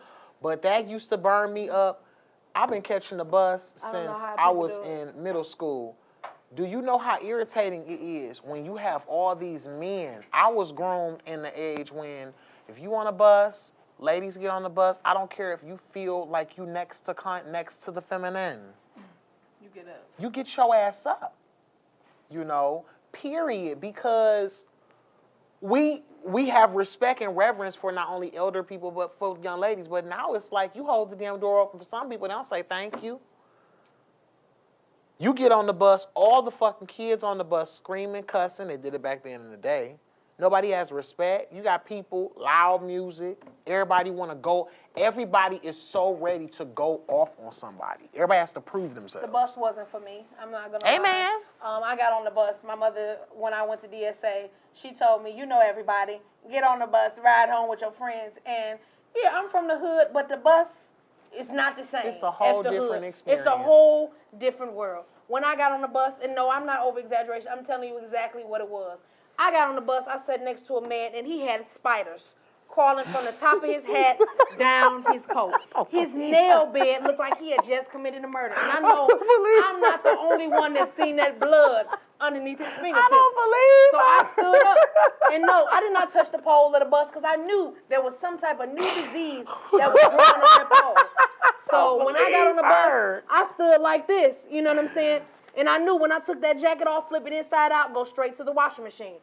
Speaker 1: But that used to burn me up. I've been catching the bus since I was in middle school. Do you know how irritating it is when you have all these men? I was groomed in the age when if you on a bus, ladies get on the bus, I don't care if you feel like you next to the feminine.
Speaker 2: You get up.
Speaker 1: You get your ass up. You know, period. Because we have respect and reverence for not only elder people, but for young ladies. But now it's like you hold the damn door open for some people. They don't say thank you. You get on the bus, all the fucking kids on the bus screaming, cussing. They did it back then in the day. Nobody has respect. You got people, loud music. Everybody want to go. Everybody is so ready to go off on somebody. Everybody has to prove themselves.
Speaker 2: The bus wasn't for me. I'm not going to lie.
Speaker 1: Amen.
Speaker 2: I got on the bus. My mother, when I went to DSA, she told me, you know everybody, get on the bus, ride home with your friends. And, yeah, I'm from the hood, but the bus is not the same.
Speaker 1: It's a whole different experience.
Speaker 2: It's a whole different world. When I got on the bus, and no, I'm not over-exaggeration. I'm telling you exactly what it was. I got on the bus, I sat next to a man, and he had spiders crawling from the top of his hat down his coat. His nail bed looked like he had just committed a murder. And I know I'm not the only one that's seen that blood underneath his fingertips.
Speaker 1: I don't believe
Speaker 2: So I stood up. And no, I did not touch the pole of the bus because I knew there was some type of new disease that was growing on that pole. So when I got on the bus, I stood like this. You know what I'm saying? And I knew when I took that jacket off, flip it inside out, go straight to the washing machine.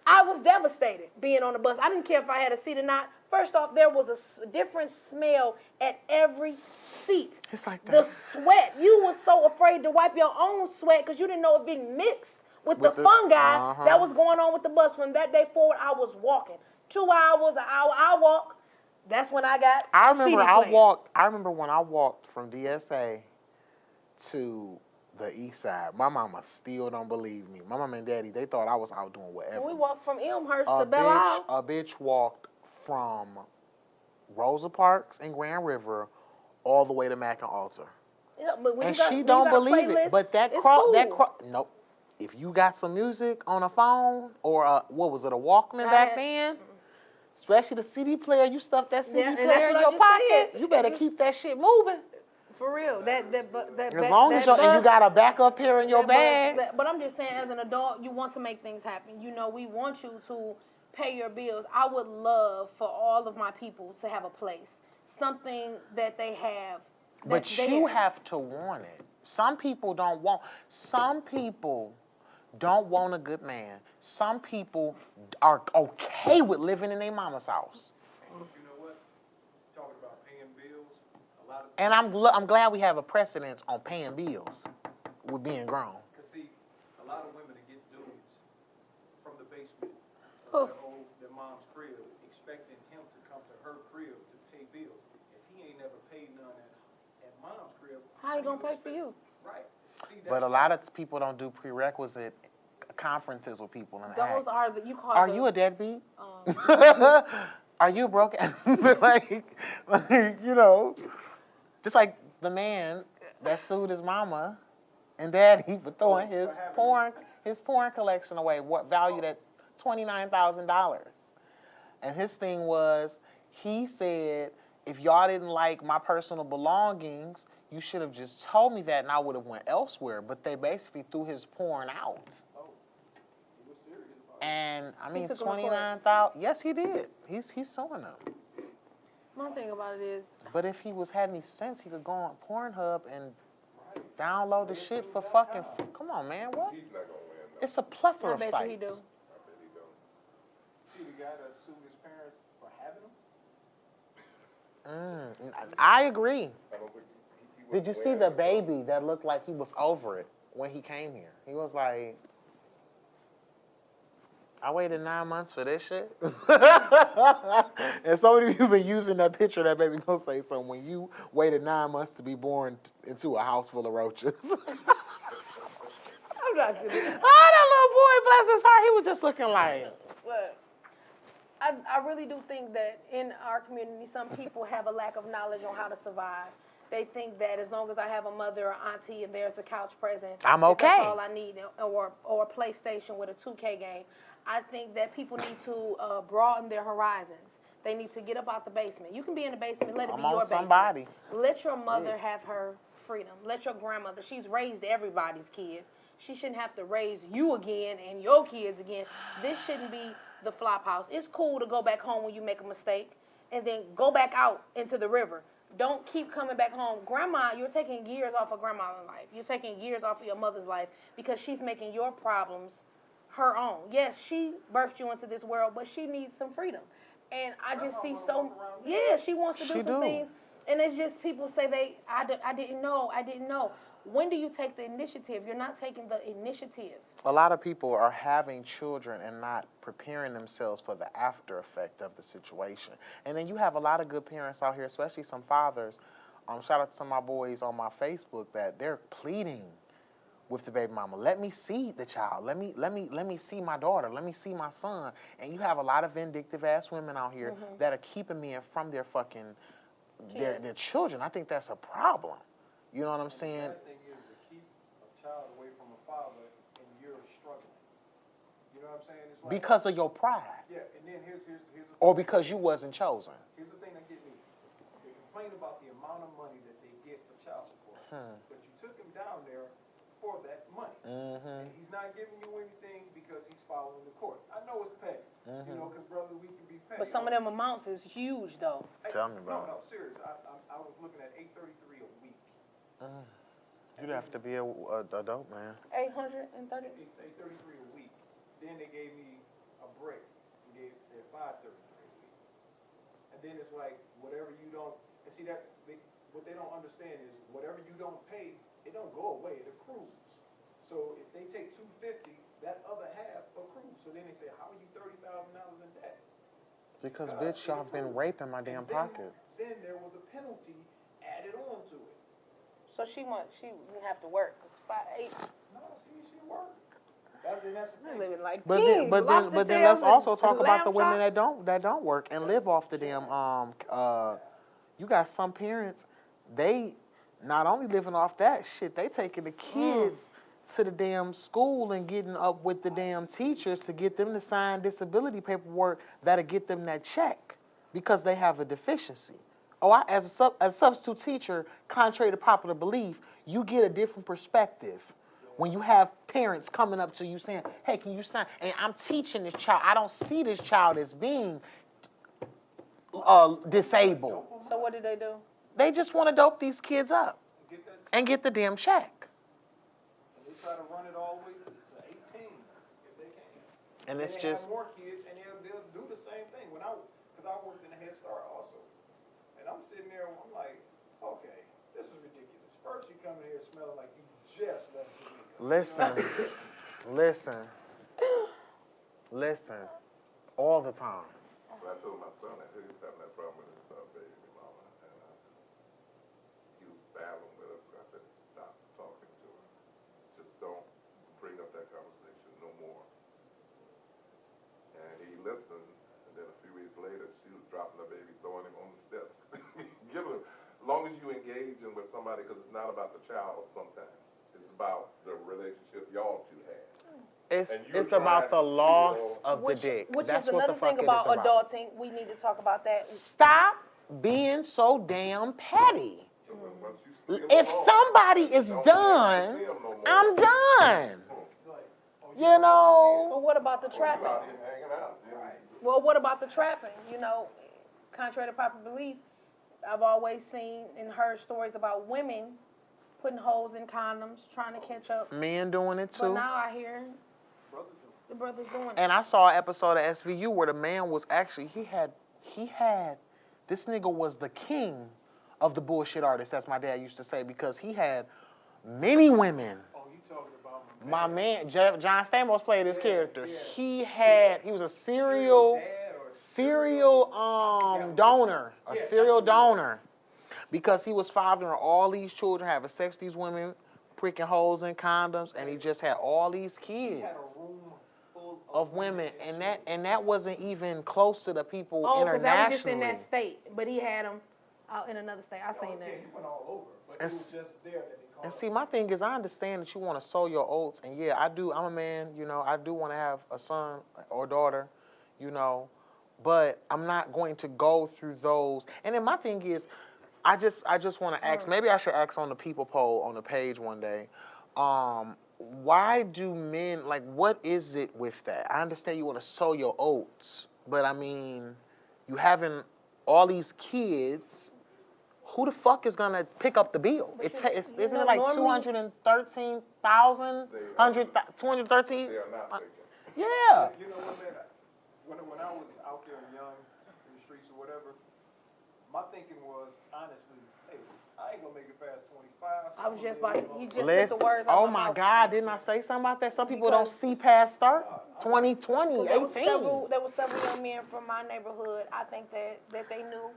Speaker 2: I was devastated being on the bus. I didn't care if I had a seat or not. First off, there was a different smell at every seat.
Speaker 1: It's like that.
Speaker 2: The sweat. You were so afraid to wipe your own sweat because you didn't know if it mixed with the fungi that was going on with the bus. From that day forward, I was walking. 2 hours, an hour, I walk. That's when I got
Speaker 1: I remember
Speaker 2: CD playing.
Speaker 1: I remember when I walked from DSA to the east side. My mama still don't believe me. My mama and daddy, they thought I was out doing whatever.
Speaker 2: We walked from Elmhurst to Belle Isle.
Speaker 1: A bitch walked from Rosa Parks and Grand River all the way to Mack and Alta.
Speaker 2: Yeah, but when
Speaker 1: And
Speaker 2: you got,
Speaker 1: she don't believe
Speaker 2: playlist,
Speaker 1: it. But nope. If you got some music on a phone or what was it, a Walkman back then? Especially the CD player, you stuff that CD player in your pocket. You better keep that shit moving.
Speaker 2: For real.
Speaker 1: As long as you got a backup here in your bag.
Speaker 2: But I'm just saying, as an adult, you want to make things happen. You know, we want you to pay your bills. I would love for all of my people to have a place, something that they have.
Speaker 1: But you have to want it. Some people don't want a good man. Some people are okay with living in their mama's house.
Speaker 4: You know what? Talking about paying bills, a lot of.
Speaker 1: And I'm glad we have a precedence on paying bills with being grown.
Speaker 4: Cause see, a lot of women that get dudes from the basement
Speaker 2: Oh.
Speaker 4: of their mom's crib, expecting him to come to her crib to pay bills. If he ain't never paid none at mom's crib,
Speaker 2: How you gonna pay for you?
Speaker 4: Right. See,
Speaker 1: But a lot of people don't do prerequisite conferences with people and
Speaker 2: Those
Speaker 1: ask,
Speaker 2: are the, you call
Speaker 1: are
Speaker 2: the,
Speaker 1: you a deadbeat? Are you broken? like, you know, just like the man that sued his mama and daddy for throwing his porn collection away, valued at $29,000. And his thing was, he said, if y'all didn't like my personal belongings, you should have just told me that and I would have went elsewhere. But they basically threw his porn out. And I mean, 29,000. Yes, he did. He's suing them.
Speaker 2: My thing about it is,
Speaker 1: But if he had any sense, he could go on Pornhub and download the shit for fucking. Come on, man. What?
Speaker 3: He's not gonna win.
Speaker 1: It's a plethora
Speaker 2: I
Speaker 1: of
Speaker 2: bet
Speaker 1: sites.
Speaker 2: you he do.
Speaker 3: I bet he don't.
Speaker 4: See the guy that sued his parents for having him?
Speaker 1: I agree.
Speaker 3: I don't think he
Speaker 1: Did you see the baby that looked like he was over it when he came here? He was like, I waited 9 months for this shit. And so many people been using that picture of that baby gonna say something when you waited 9 months to be born into a house full of roaches.
Speaker 2: I'm not kidding.
Speaker 1: That little boy, bless his heart, he was just looking like.
Speaker 2: But I really do think that in our community, some people have a lack of knowledge on how to survive. They think that as long as I have a mother or auntie and there's the couch present,
Speaker 1: I'm
Speaker 2: that
Speaker 1: okay.
Speaker 2: That's all I need, or a PlayStation with a 2K game. I think that people need to broaden their horizons. They need to get up out the basement. You can be in the basement, let it be your basement.
Speaker 1: Somebody.
Speaker 2: Let your mother have her freedom. Let your grandmother, she's raised everybody's kids. She shouldn't have to raise you again and your kids again. This shouldn't be the flop house. It's cool to go back home when you make a mistake and then go back out into the river. Don't keep coming back home. Grandma, you're taking years off of grandma's life. You're taking years off of your mother's life because she's making your problems her own. Yes, she birthed you into this world, but she needs some freedom. And I just see she wants to do some things. And it's just people say I didn't know. When do you take the initiative? You're not taking the initiative.
Speaker 1: A lot of people are having children and not preparing themselves for the after effect of the situation. And then you have a lot of good parents out here, especially some fathers. Shout out to some of my boys on my Facebook that they're pleading with the baby mama. Let me see the child. Let me see my daughter. Let me see my son. And you have a lot of vindictive ass women out here that are keeping men from their fucking their children. I think that's a problem. You know what I'm saying?
Speaker 4: The bad thing is to keep a child away from a father and you're struggling. You know what I'm saying? It's like,
Speaker 1: Because of your pride.
Speaker 4: Yeah, and then here's the
Speaker 1: Or because you wasn't chosen.
Speaker 4: Here's the thing that get me. They complain about the amount of money that they get for child support. But you took him down there for that money. And he's not giving you anything because he's following the court. I know it's petty. You know, because brother, we can be petty.
Speaker 2: But some of them amounts is huge, though.
Speaker 1: Tell me about it.
Speaker 4: No, serious. I was looking at $833 a week.
Speaker 1: You'd have to be a dope man.
Speaker 2: 830.
Speaker 4: They 33 a week. Then they gave me a break. They said 533 a week. And then it's like whatever you don't. And see that what they don't understand is whatever you don't pay, it don't go away. It accrues. So if they take $250, that other half accrues. So then they say, how are you $30,000 in debt?
Speaker 1: Because bitch, y'all been raping my damn pockets.
Speaker 4: Then there was a penalty added on to it.
Speaker 2: So she didn't have to work. It's 5, 8.
Speaker 4: No, she worked. That's the thing.
Speaker 2: Living like
Speaker 1: But
Speaker 2: kings.
Speaker 1: then let's also talk about the women that don't work and live off the damn you got some parents, they not only living off that shit, they taking the kids to the damn school and getting up with the damn teachers to get them to sign disability paperwork that'll get them that check because they have a deficiency. Oh, as a substitute teacher, contrary to popular belief, you get a different perspective when you have parents coming up to you saying, hey, can you sign? And I'm teaching this child. I don't see this child as being disabled.
Speaker 2: So what did they do?
Speaker 1: They just want to dope these kids up and get the damn check.
Speaker 4: They try to run it all the way to 18 if they can.
Speaker 1: And it's
Speaker 4: they
Speaker 1: just...
Speaker 4: have more kids, and they'll do the same thing. Because I worked in a Head Start also. And I'm sitting there, I'm like, okay, this is ridiculous. First you come in here smelling like you just left Jamaica.
Speaker 1: Listen, all the time.
Speaker 3: Well, I told my son that he was having that problem with his baby mama, and he was battling with her. So I said, stop talking to her. Just don't bring up that conversation no more. And he listened, and then a few weeks later, she was dropping the baby, throwing him on the steps. Give him, as long as you engage in with somebody, because it's not about the child sometimes. It's about the relationship y'all two had.
Speaker 1: It's about the loss of the dick.
Speaker 2: Which
Speaker 1: That's
Speaker 2: is
Speaker 1: what
Speaker 2: another
Speaker 1: the fuck
Speaker 2: thing
Speaker 1: it
Speaker 2: about
Speaker 1: is about.
Speaker 2: adulting. We need to talk about that.
Speaker 1: Stop being so damn petty.
Speaker 3: So once you steal
Speaker 1: If
Speaker 3: them all,
Speaker 1: somebody is
Speaker 3: don't
Speaker 1: done,
Speaker 3: see them no more.
Speaker 1: I'm done. You
Speaker 2: But
Speaker 1: know?
Speaker 2: what about the
Speaker 3: You
Speaker 2: trapping?
Speaker 3: out here hanging out.
Speaker 2: Well, what about the trapping? You know, contrary to popular belief, I've always seen and heard stories about women putting holes in condoms, trying to catch up.
Speaker 1: Men doing it
Speaker 2: But
Speaker 1: too.
Speaker 2: now I hear the brothers doing it.
Speaker 1: And I saw an episode of SVU where the man was actually, he had, this nigga was the king of the bullshit artist, as my dad used to say, because he had many women.
Speaker 4: Oh, you talking about
Speaker 1: My man, John Stamos played his character.
Speaker 4: Yeah.
Speaker 1: He was a serial donor, a serial donor, because he was fathering all these children, having sex with these women, pricking holes in condoms, and he just had all these kids
Speaker 4: He had a room full
Speaker 1: of women, and that wasn't even close to the people
Speaker 2: Oh, because
Speaker 1: internationally.
Speaker 2: that was just in that state, but he had them out in another state. I seen
Speaker 4: Yeah,
Speaker 2: that.
Speaker 4: he went all over, but it was just there that they called
Speaker 1: And see, my thing is, I understand that you want to sow your oats, and yeah, I do. I'm a man, you know. I do want to have a son or daughter, you know, but I'm not going to go through those. And then my thing is, I just want to ask. Maybe I should ask on the people poll on the page one day. Why do men like? What is it with that? I understand you want to sow your oats, but I mean, you having all these kids. Who the fuck is gonna pick up the bill? Isn't it like 213,000, 213?
Speaker 3: They are not taking.
Speaker 1: Yeah.
Speaker 4: You know what, man? When I was out there young in the streets or whatever, my thinking was honestly, hey, I ain't gonna make it past 25.
Speaker 2: I was just about, he just
Speaker 1: Listen,
Speaker 2: took the words out
Speaker 1: oh
Speaker 2: of
Speaker 1: my
Speaker 2: mouth.
Speaker 1: God, didn't I say something about that? Some people don't see past 2020,
Speaker 2: There was
Speaker 1: 18.
Speaker 2: several young men from my neighborhood. I think that they knew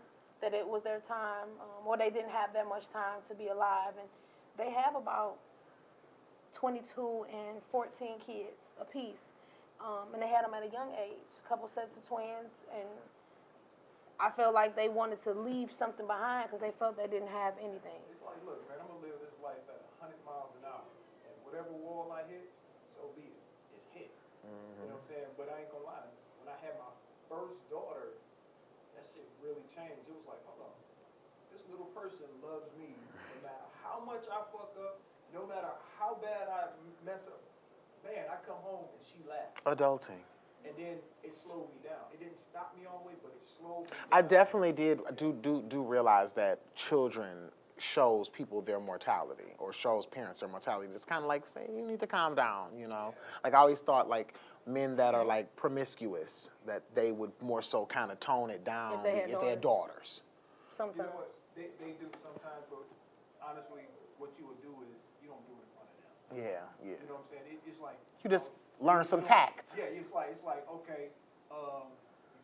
Speaker 2: that it was their time, or they didn't have that much time to be alive, and they have about 22 and 14 kids apiece, and they had them at a young age, a couple sets of twins, and I feel like they wanted to leave something behind because they felt they didn't have anything.
Speaker 4: It's like, look, man, I'm gonna live this life at 100 miles an hour, and whatever wall I hit, so be it. It's hit. You know what I'm saying? But I ain't gonna lie. When I had my first daughter, that shit really changed. It was like, hold on, this little person loves me no matter how much I fuck up, no matter how bad I mess up. Man, I come home and she laughs.
Speaker 1: Adulting.
Speaker 4: And then it slowed me down. It didn't stop me all the way, but it slowed me down.
Speaker 1: I definitely do realize that children shows people their mortality or shows parents their mortality. It's kind of like saying, you need to calm down, you know? Like, I always thought, like, men that are, like, promiscuous, that they would more so kind of tone it down
Speaker 2: If they had
Speaker 1: daughters.
Speaker 2: Sometimes.
Speaker 4: You know what? They do sometimes, but honestly, what you would do is you don't do it in front of them.
Speaker 1: Yeah.
Speaker 4: You know what I'm saying? It's like
Speaker 1: You just learn some tact.
Speaker 4: Yeah, it's like okay, you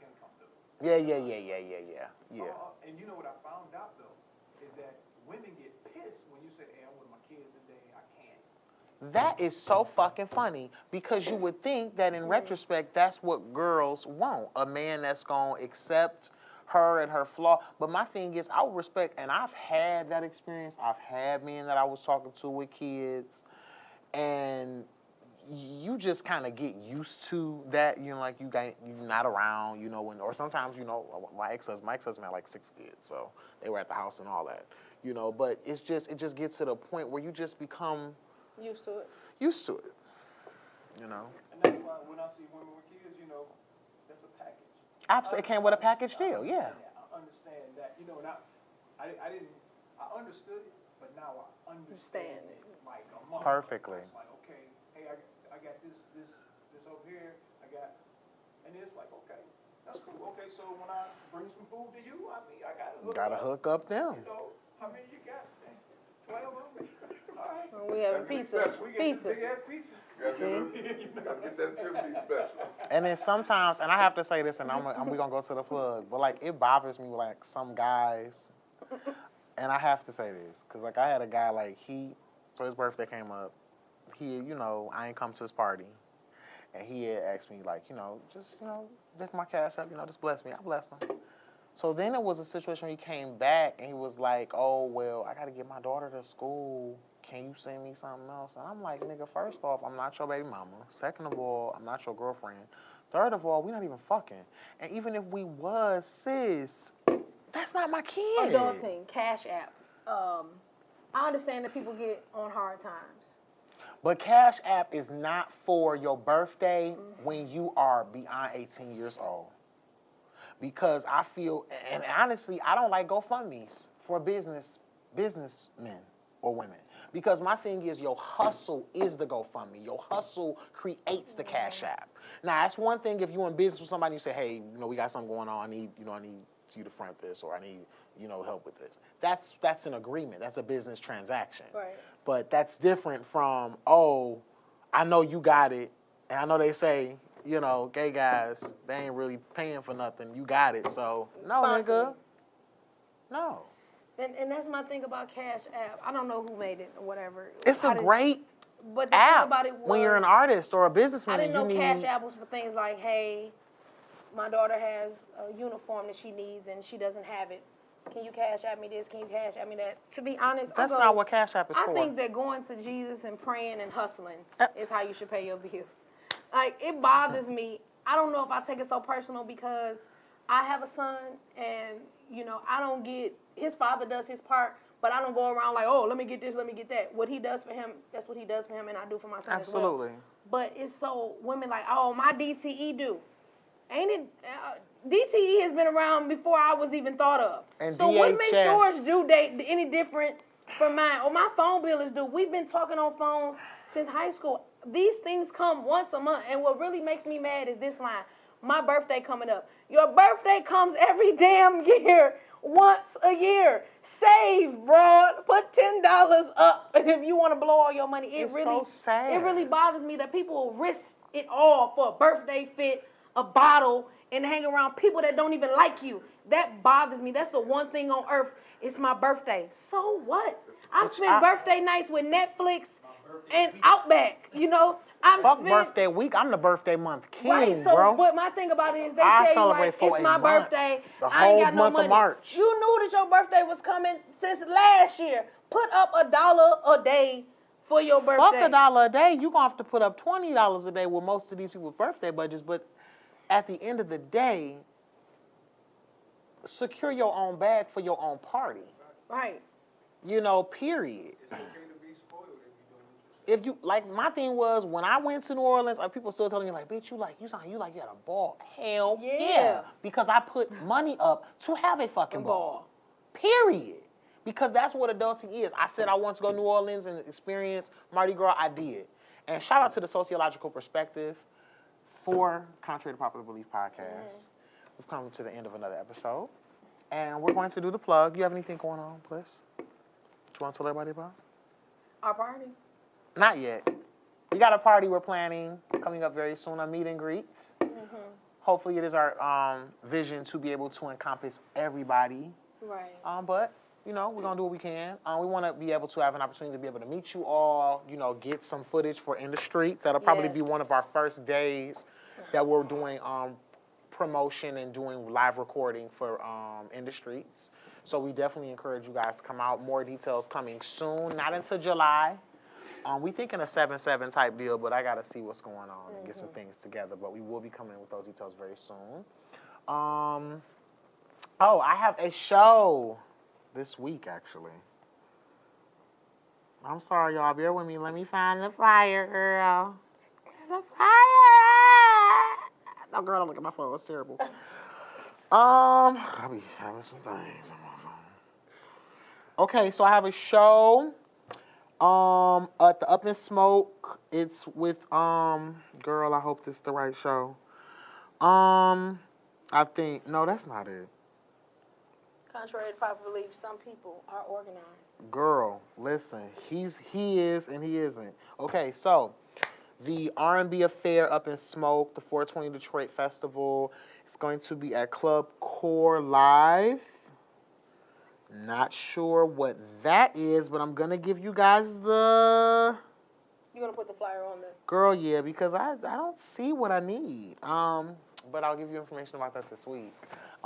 Speaker 4: can come through.
Speaker 1: Yeah.
Speaker 4: And you know what I found out though is that women get pissed when you say, "Hey, I'm with my kids today. I can't."
Speaker 1: That is so fucking funny because you would think that in retrospect, that's what girls want. A man that's going to accept her and her flaw. But my thing is, I would respect, and I've had that experience. I've had men that I was talking to with kids, and you just kind of get used to that. You know, like you're not around, you know, or sometimes, you know, my ex-husband had like 6 kids, so they were at the house and all that, you know. But it just gets to the point where you just become
Speaker 2: Used to it.
Speaker 1: You know.
Speaker 4: And that's why when I see women with kids, you know, that's a package.
Speaker 1: Absolutely, it came with a package deal, yeah.
Speaker 4: I understand that, you know, and I understood it, but now I understand it like a month.
Speaker 1: Perfectly.
Speaker 4: It's like, okay, hey, I got this over here, and it's like, okay, that's cool. Okay, so when I bring some food to you, I mean, I gotta
Speaker 1: hook up them.
Speaker 4: You know, how many you got? 12 of them? All right.
Speaker 2: We having pizza.
Speaker 4: We get this big ass pizza.
Speaker 3: Gotta get that 2-piece special.
Speaker 1: And then sometimes, and I have to say this, and we gonna go to the plug, but like it bothers me with like some guys, and I have to say this, cause like I had a guy like so his birthday came up, you know, I ain't come to his party, and he had asked me like, you know, just, you know, lift my cash up, you know, just bless me. I blessed him. So then it was a situation where he came back and he was like, oh, well, I got to get my daughter to school. Can you send me something else? And I'm like, nigga, first off, I'm not your baby mama. Second of all, I'm not your girlfriend. Third of all, we not even fucking. And even if we was, sis, that's not my kid.
Speaker 2: Adulting, Cash App. I understand that people get on hard times.
Speaker 1: But Cash App is not for your birthday when you are beyond 18 years old. Because I feel, and honestly, I don't like GoFundMes for businessmen or women. Because my thing is, your hustle is the GoFundMe. Your hustle creates the Cash App. Now, that's one thing if you're in business with somebody, you say, hey, you know, we got something going on. I need you to front this, or I need, you know, help with this. That's an agreement. That's a business transaction.
Speaker 2: Right.
Speaker 1: But that's different from, oh, I know you got it, and I know they say, you know, gay guys, they ain't really paying for nothing. You got it, so no, nigga. No.
Speaker 2: And that's my thing about Cash App. I don't know who made it or whatever.
Speaker 1: It's a great
Speaker 2: but the
Speaker 1: app
Speaker 2: thing about it was,
Speaker 1: when you're an artist or a businessman.
Speaker 2: I didn't know Cash App was for things like, hey, my daughter has a uniform that she needs and she doesn't have it. Can you Cash App me this? Can you Cash App me that? To be honest,
Speaker 1: that's not what Cash App is for.
Speaker 2: I think that going to Jesus and praying and hustling is how you should pay your bills. Like, it bothers me. I don't know if I take it so personal because I have a son and, you know, I don't get, his father does his part, but I don't go around like, oh, let me get this, let me get that. What he does for him, that's what he does for him, and I do for my son as well.
Speaker 1: Absolutely.
Speaker 2: But it's so, women like, oh, my DTE do. Ain't it, DTE has been around before I was even thought of.
Speaker 1: And
Speaker 2: so what
Speaker 1: DHS.
Speaker 2: makes yours due date any different from mine? Or my phone bill is due. We've been talking on phones since high school. These things come once a month, and what really makes me mad is this line. My birthday coming up. Your birthday comes every damn year, once a year. Save, bro. Put $10 up if you want to blow all your money.
Speaker 1: It's so sad.
Speaker 2: It really bothers me that people will risk it all for a birthday fit, a bottle, and hang around people that don't even like you. That bothers me. That's the one thing on earth. It's my birthday. So what? I've spent birthday nights with Netflix and Outback, you know.
Speaker 1: Fuck birthday week. I'm the birthday month king,
Speaker 2: right, so,
Speaker 1: bro.
Speaker 2: But my thing about it is they
Speaker 1: I
Speaker 2: tell you,
Speaker 1: celebrate
Speaker 2: like,
Speaker 1: for
Speaker 2: it's
Speaker 1: a
Speaker 2: my
Speaker 1: month.
Speaker 2: birthday.
Speaker 1: The
Speaker 2: I ain't
Speaker 1: whole
Speaker 2: got no
Speaker 1: month
Speaker 2: money.
Speaker 1: of March.
Speaker 2: You knew that your birthday was coming since last year. Put up $1 a day for your birthday.
Speaker 1: Fuck $1 a day. You gonna have to put up $20 a day with most of these people's birthday budgets. But at the end of the day, secure your own bag for your own party.
Speaker 2: Right.
Speaker 1: You know, period.
Speaker 4: It's okay to be spoiled if you don't.
Speaker 1: If you like, my thing was when I went to New Orleans, people still telling me like, "Bitch, you sound like you had a ball." Hell
Speaker 2: Yeah.
Speaker 1: because I put money up to have a fucking ball. Period. because that's what adulting is. I said I want to go to New Orleans and experience Mardi Gras. I did. And shout out to the Sociological Perspective for Contrary to Popular Belief Podcast. We've come to the end of another episode. And we're going to do the plug. You have anything going on, Bliss? What you want to tell everybody about?
Speaker 2: Our party?
Speaker 1: Not yet. We got a party we're planning coming up very soon, a meet and greets. Hopefully it is our vision to be able to encompass everybody.
Speaker 2: Right.
Speaker 1: But, you know, we're going to do what we can. We want to be able to have an opportunity to be able to meet you all, you know, get some footage for In the Streets. That'll probably be one of our first days that we're doing promotion and doing live recording for In the Streets. So we definitely encourage you guys to come out. More details coming soon, not until July. We thinking a 7-7 type deal, but I got to see what's going on and get some things together. But we will be coming in with those details very soon. I have a show this week, actually. I'm sorry, y'all. Bear with me. Let me find the flyer, girl. The flyer! No, girl, don't look at my phone. It's terrible. I'll be having some things on my phone. Okay, so I have a show at the Up in Smoke. It's with girl, I hope this is the right show. I think no, that's not it.
Speaker 2: Contrary to popular belief, some people are organized.
Speaker 1: Girl, listen, he is and he isn't. Okay, so the R&B Affair Up in Smoke, the 420 Detroit Festival. It's going to be at Club Core Live. Not sure what that is, but I'm going to give you guys the...
Speaker 2: You're going to put the flyer on there?
Speaker 1: Girl, yeah, because I don't see what I need. But I'll give you information about that this week.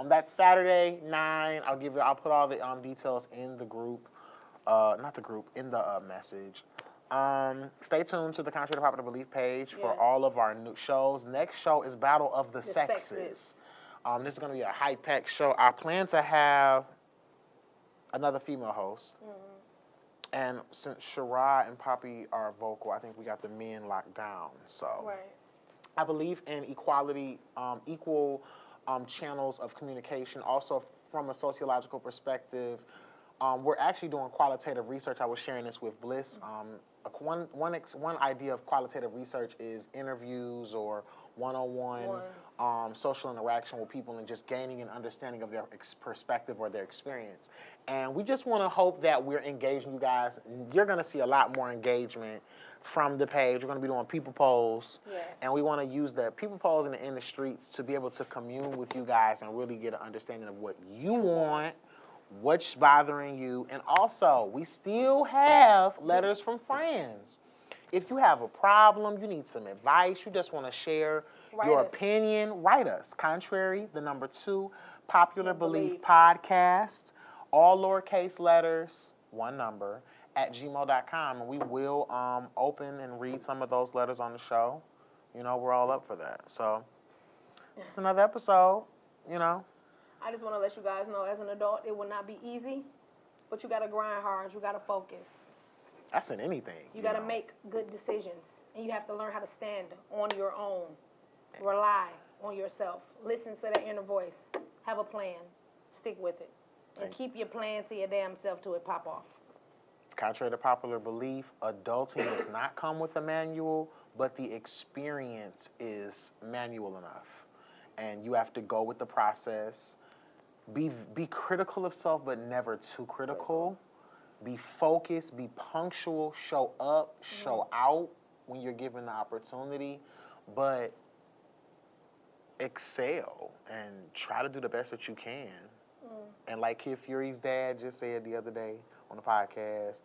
Speaker 1: That's Saturday, 9. I'll put all the details in the group. In the message. Stay tuned to the Contrary to Popular Belief page for all of our new shows. Next show is Battle of the Sexes. This is going to be a high-packed show. I plan to have another female host. And since Shara and Poppy are vocal, I think we got the men locked down. So I believe in equality, equal channels of communication. Also, from a sociological perspective, we're actually doing qualitative research. I was sharing this with Bliss. One idea of qualitative research is interviews or one-on-one social interaction with people and just gaining an understanding of their perspective or their experience. And we just want to hope that we're engaging you guys. You're going to see a lot more engagement from the page. We're going to be doing people polls. And we want to use the people polls in the streets to be able to commune with you guys and really get an understanding of what you want, what's bothering you. And also, we still have letters from friends. If you have a problem, you need some advice, you just want to share your opinion, write us. Contrary, 2, Popular Belief Podcast, all lowercase letters, one number, @gmail.com. And we will open and read some of those letters on the show. You know, we're all up for that. So, it's another episode, you know.
Speaker 2: I just want to let you guys know, as an adult, it will not be easy, but you got to grind hard. You got to focus.
Speaker 1: That's in anything.
Speaker 2: You got to make good decisions, and you have to learn how to stand on your own. Rely on yourself. Listen to that inner voice. Have a plan. Stick with it. And keep your plan to your damn self till it pop off.
Speaker 1: Contrary to popular belief, adulting does not come with a manual, but the experience is manual enough. And you have to go with the process. Be critical of self, but never too critical. Be focused, be punctual, show up, show out when you're given the opportunity, but excel and try to do the best that you can. And like Kid Fury's dad just said the other day on the podcast,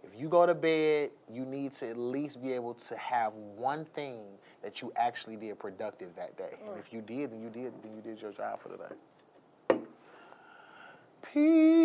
Speaker 1: if you go to bed, you need to at least be able to have one thing that you actually did productive that day. And if you did, then you did your job for the day. Peace.